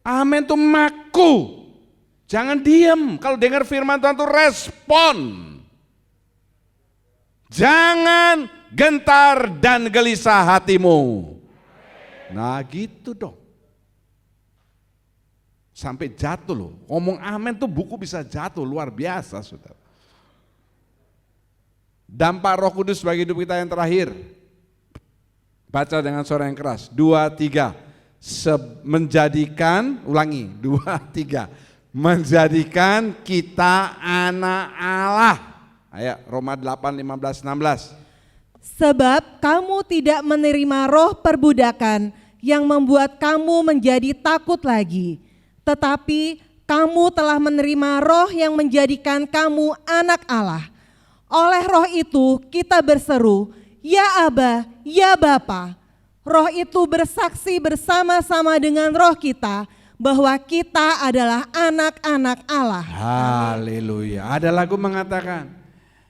Amin tuh maku. Jangan diam. Kalau dengar firman Tuhan tuh respon. Jangan gentar dan gelisah hatimu. Nah gitu dong. Sampai jatuh loh. Ngomong amin tuh buku bisa jatuh, luar biasa saudara. Dampak Roh Kudus bagi hidup kita yang terakhir. Baca dengan suara yang keras. 2, 3. Menjadikan, ulangi. 2, 3. Menjadikan kita anak Allah. Ayo Roma 8, 15, 16. Sebab kamu tidak menerima roh perbudakan yang membuat kamu menjadi takut lagi. Tetapi kamu telah menerima roh yang menjadikan kamu anak Allah. Oleh roh itu kita berseru, ya Aba, ya Bapa. Roh itu bersaksi bersama-sama dengan roh kita bahwa kita adalah anak-anak Allah. Haleluya. Ada lagu mengatakan,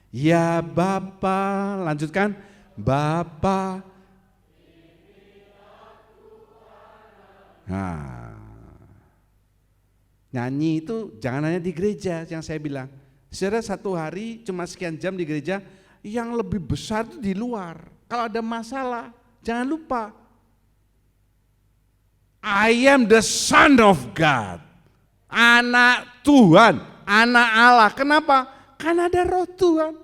ya Bapa, lanjutkan, Bapa. Nah, nyanyi itu jangan hanya di gereja yang saya bilang. Saudara satu hari cuma sekian jam di gereja, yang lebih besar itu di luar. Kalau ada masalah, jangan lupa. I am the son of God. Anak Tuhan, anak Allah. Kenapa? Karena ada roh Tuhan.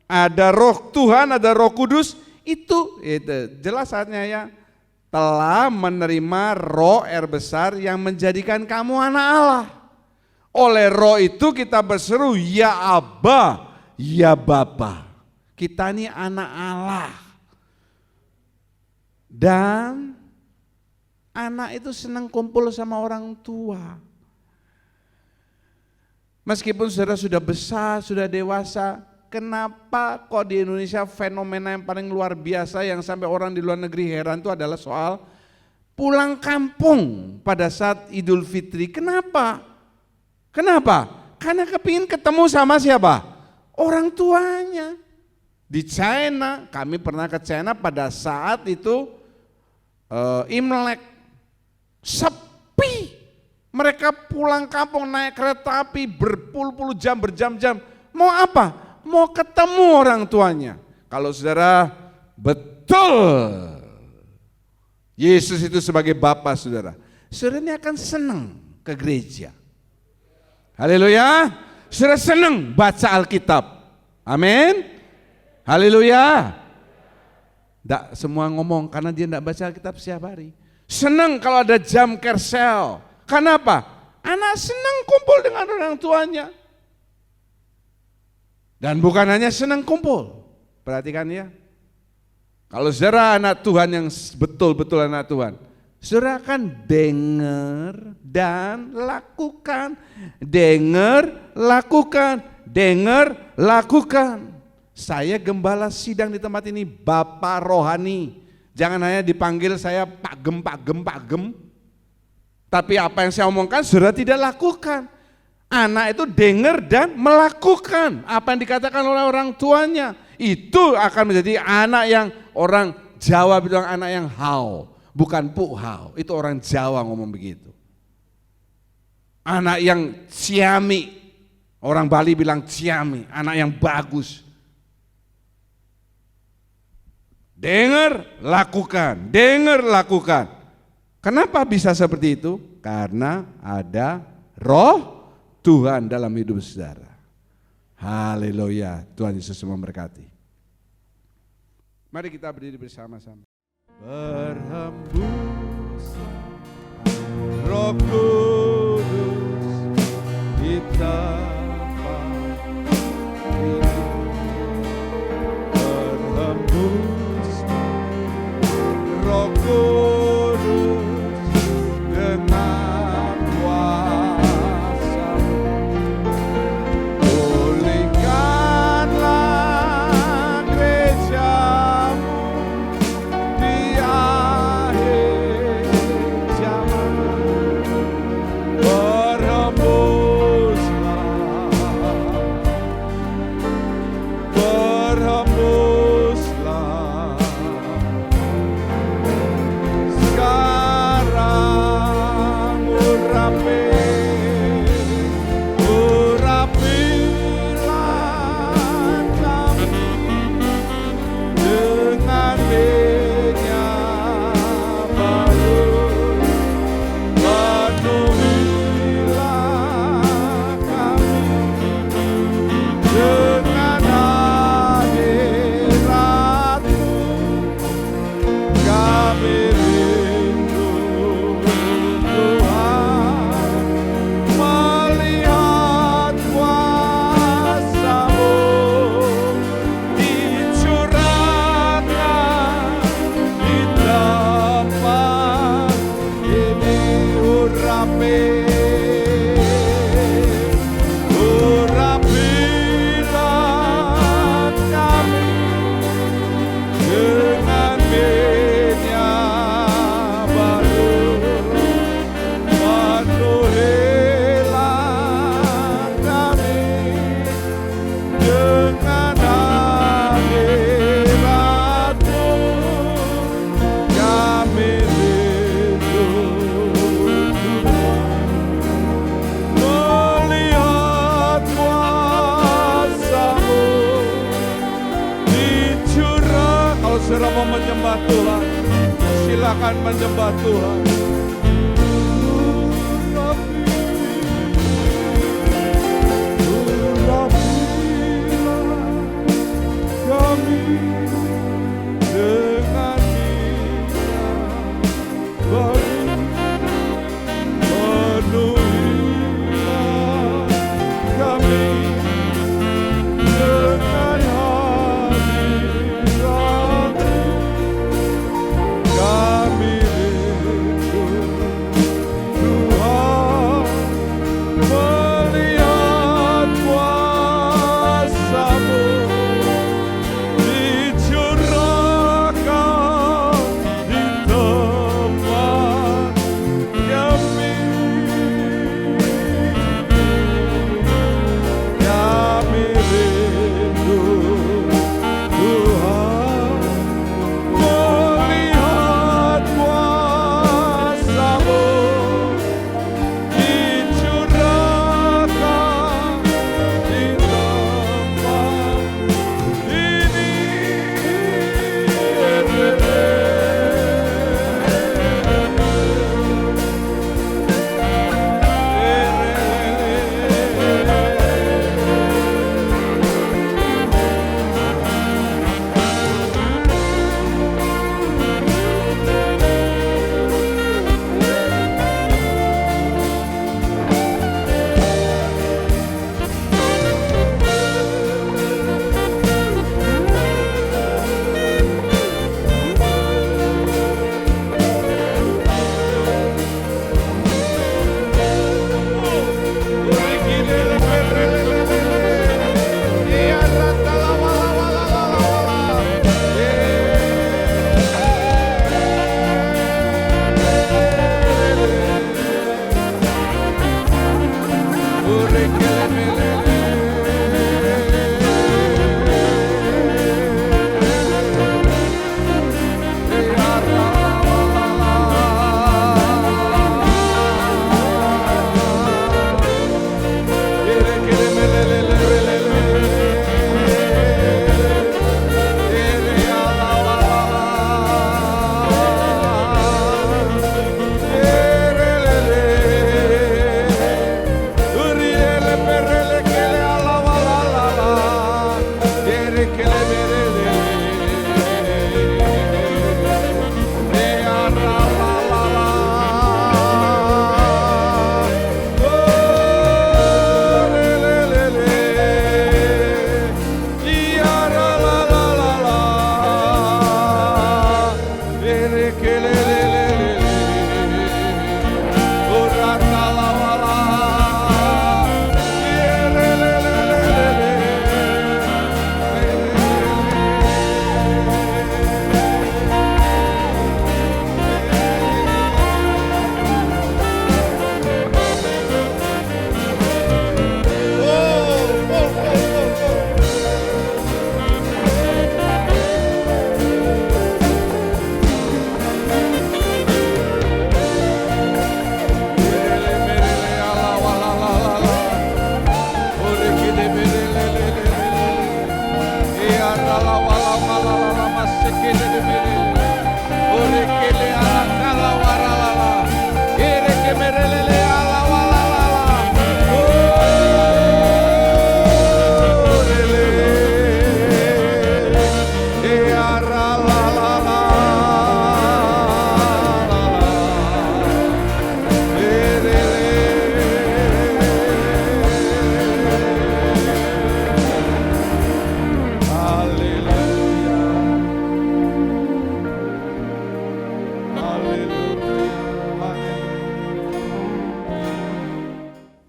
Ada roh Tuhan, ada roh kudus. Itu jelas saatnya ya. Telah menerima roh besar yang menjadikan kamu anak Allah. Oleh roh itu kita berseru, ya Aba, ya Bapa. Kita ini anak Allah. Dan anak itu senang kumpul sama orang tua. Meskipun saudara sudah besar, sudah dewasa, kenapa kok di Indonesia fenomena yang paling luar biasa yang sampai orang di luar negeri heran itu adalah soal pulang kampung pada saat Idul Fitri. Kenapa? Kenapa? Karena kepingin ketemu sama siapa? Orang tuanya. Di China, kami pernah ke China pada saat itu Imlek, sepi. Mereka pulang kampung naik kereta api berpuluh-puluh jam, berjam-jam. Mau apa? Mau ketemu orang tuanya. Kalau saudara betul Yesus itu sebagai Bapa saudara, saudara ini akan senang ke gereja. Haleluya. Saudara senang baca Alkitab. Amin. Haleluya. Tidak semua ngomong karena dia tidak baca Alkitab setiap hari. Senang kalau ada jam kersel. Kenapa? Anak senang kumpul dengan orang tuanya. Dan bukan hanya senang kumpul. Perhatikan ya. Kalau saudara anak Tuhan yang betul-betul anak Tuhan, saudara akan dengar dan lakukan. Dengar, lakukan. Dengar, lakukan. Saya gembala sidang di tempat ini, Bapak Rohani. Jangan hanya dipanggil saya Pak Gem, Pak Gem, Pak Gem. Tapi apa yang saya omongkan saudara tidak lakukan. Anak itu dengar dan melakukan apa yang dikatakan oleh orang tuanya. Itu akan menjadi anak yang orang Jawa bilang anak yang hau, bukan puhau. Itu orang Jawa ngomong begitu. Anak yang ciami, orang Bali bilang ciami, anak yang bagus. Dengar, lakukan, dengar, lakukan. Kenapa bisa seperti itu? Karena ada roh Tuhan dalam hidup saudara. Haleluya, Tuhan Yesus memberkati. Mari kita berdiri bersama-sama. Berhembus Roh Kudus kita berhembus Roh Kudus dengan kuasa. Pulihkanlah gerejamu di akhir zaman. Berhembuslah saudara mau menyembah Tuhan, silakan menyembah Tuhan. Kami dengan Dia baru penuhilah kami dengan hadirat-Mu. Kami rindu Tuhan melihat kuasa-Mu dicurahkan di tempat kami. Kami rindu Tuhan melihat kuasa-Mu dicurahkan di tempat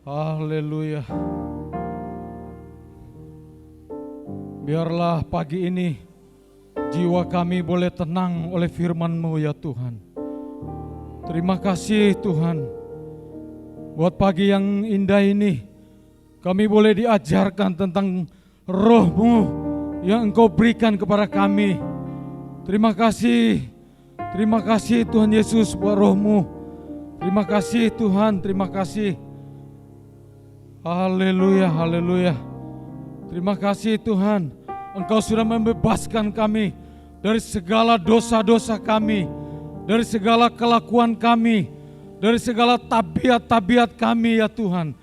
Haleluya. Biarlah pagi ini jiwa kami boleh tenang oleh firman-Mu ya Tuhan. Terima kasih Tuhan. Buat pagi yang indah ini kami boleh diajarkan tentang Roh-Mu yang Engkau berikan kepada kami. Terima kasih Tuhan Yesus buat Roh-Mu. Terima kasih Tuhan, terima kasih. Haleluya, haleluya. Terima kasih Tuhan, Engkau sudah membebaskan kami dari segala dosa-dosa kami, dari segala kelakuan kami, dari segala tabiat-tabiat kami ya Tuhan.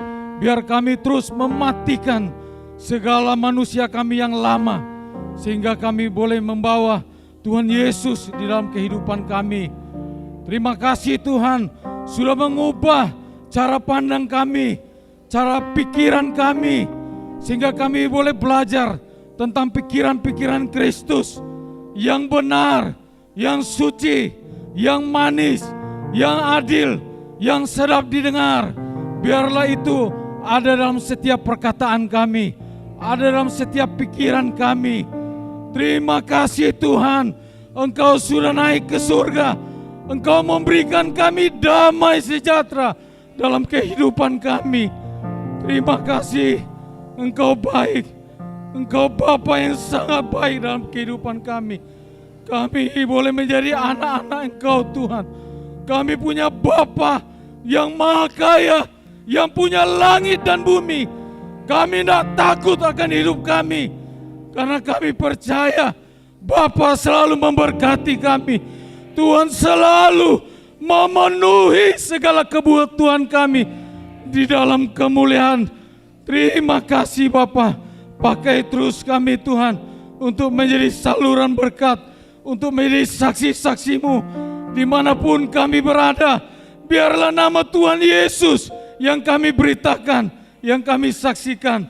Biar kami terus mematikan segala manusia kami yang lama, sehingga kami boleh membawa Tuhan Yesus di dalam kehidupan kami. Terima kasih Tuhan sudah mengubah cara pandang kami, cara pikiran kami, sehingga kami boleh belajar tentang pikiran-pikiran Kristus yang benar, yang suci, yang manis, yang adil, yang sedap didengar. Biarlah itu ada dalam setiap perkataan kami, ada dalam setiap pikiran kami. Terima kasih Tuhan, Engkau sudah naik ke surga. Engkau memberikan kami damai sejahtera dalam kehidupan kami. Terima kasih, Engkau baik. Engkau Bapa yang sangat baik dalam kehidupan kami. Kami boleh menjadi anak-anak Engkau Tuhan. Kami punya Bapa yang maha kaya, yang punya langit dan bumi. Kami tidak takut akan hidup kami, karena kami percaya Bapa selalu memberkati kami. Tuhan selalu memenuhi segala kebutuhan kami di dalam kemuliaan. Terima kasih Bapa. Pakai terus kami Tuhan untuk menjadi saluran berkat, untuk menjadi saksi-saksi-Mu dimanapun kami berada. Biarlah nama Tuhan Yesus yang kami beritakan, yang kami saksikan.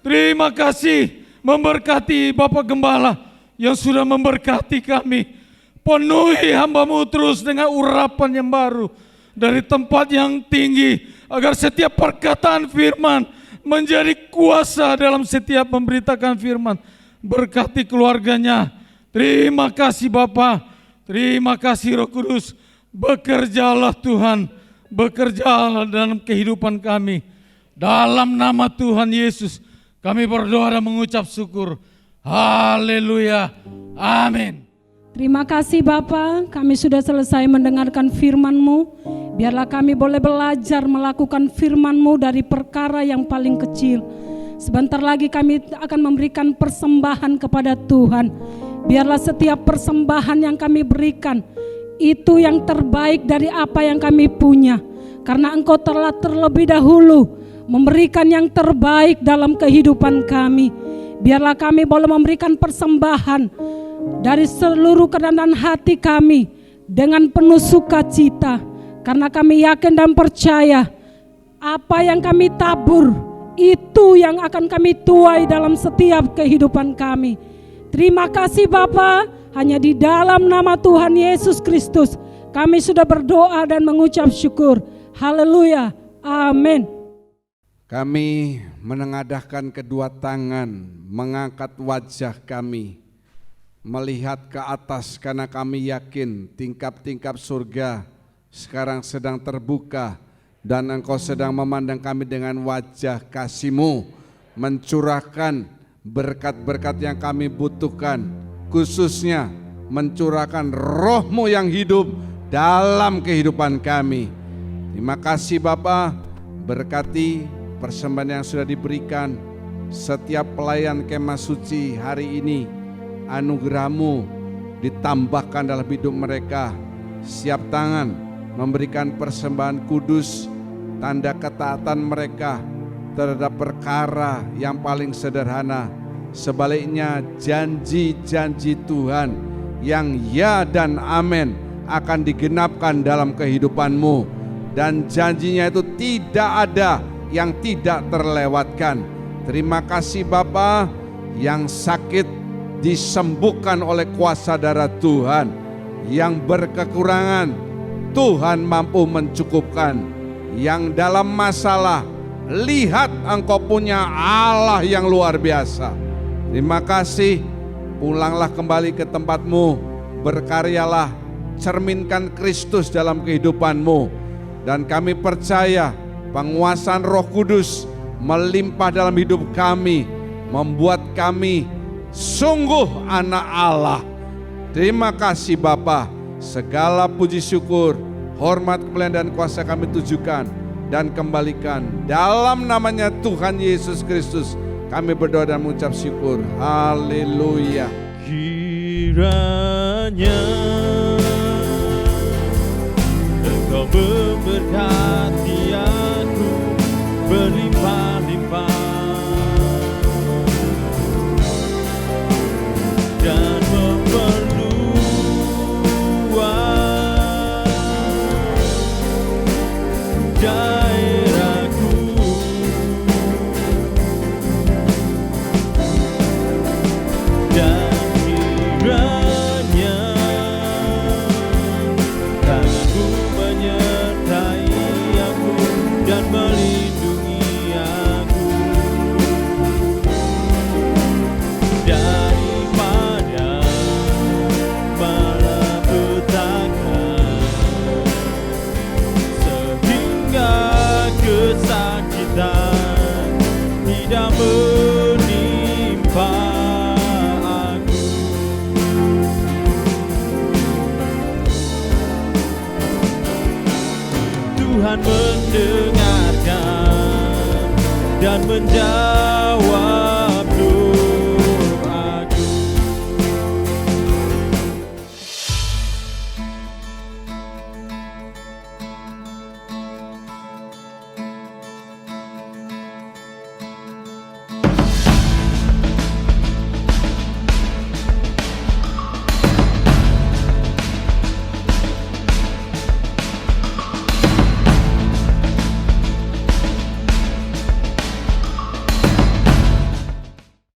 Terima kasih memberkati Bapak Gembala yang sudah memberkati kami. Penuhi hamba-Mu terus dengan urapan yang baru dari tempat yang tinggi, agar setiap perkataan firman menjadi kuasa dalam setiap memberitakan firman. Berkati keluarganya. Terima kasih Bapa. Terima kasih Roh Kudus. Bekerjalah Tuhan, bekerjalah dalam kehidupan kami. Dalam nama Tuhan Yesus kami berdoa dan mengucap syukur. Haleluya. Amin. Terima kasih Bapa, kami sudah selesai mendengarkan firman-Mu. Biarlah kami boleh belajar melakukan firman-Mu dari perkara yang paling kecil. Sebentar lagi kami akan memberikan persembahan kepada Tuhan. Biarlah setiap persembahan yang kami berikan itu yang terbaik dari apa yang kami punya. Karena Engkau telah terlebih dahulu memberikan yang terbaik dalam kehidupan kami. Biarlah kami boleh memberikan persembahan dari seluruh kerendahan hati kami dengan penuh sukacita, karena kami yakin dan percaya apa yang kami tabur itu yang akan kami tuai dalam setiap kehidupan kami. Terima kasih Bapa, hanya di dalam nama Tuhan Yesus Kristus kami sudah berdoa dan mengucap syukur. Haleluya, amin. Kami menengadahkan kedua tangan, mengangkat wajah kami, melihat ke atas, karena kami yakin tingkap-tingkap surga sekarang sedang terbuka dan Engkau sedang memandang kami dengan wajah kasih-Mu, mencurahkan berkat-berkat yang kami butuhkan, khususnya mencurahkan Roh-Mu yang hidup dalam kehidupan kami. Terima kasih Bapa, berkati persembahan yang sudah diberikan, setiap pelayan kemah suci hari ini. Anugerah-Mu ditambahkan dalam hidup mereka. Siap tangan memberikan persembahan kudus, tanda ketaatan mereka terhadap perkara yang paling sederhana. Sebaliknya janji-janji Tuhan yang ya dan amin akan digenapkan dalam kehidupan-Mu. Dan janjinya itu tidak ada yang tidak terlewatkan. Terima kasih Bapa, yang sakit disembuhkan oleh kuasa darah Tuhan, yang berkekurangan Tuhan mampu mencukupkan, yang dalam masalah lihat Engkau punya Allah yang luar biasa. Terima kasih, pulanglah kembali ke tempat-Mu, berkaryalah, cerminkan Kristus dalam kehidupan-Mu, dan kami percaya penguasaan Roh Kudus melimpah dalam hidup kami, membuat kami sungguh anak Allah. Terima kasih Bapa, segala puji syukur, hormat, kemuliaan dan kuasa kami tujukan dan kembalikan dalam namanya Tuhan Yesus Kristus. Kami berdoa dan mengucap syukur. Haleluya. Kiranya kiranya Engkau memberkati aku berlimpah-limpah dan memperluas daerahku dan kiranya tanganmu menyertai aku dan melindungi aku daripada malapetaka sehingga kesakitan tidak menimpa aku. Tuhan mendengarkan dan menjawab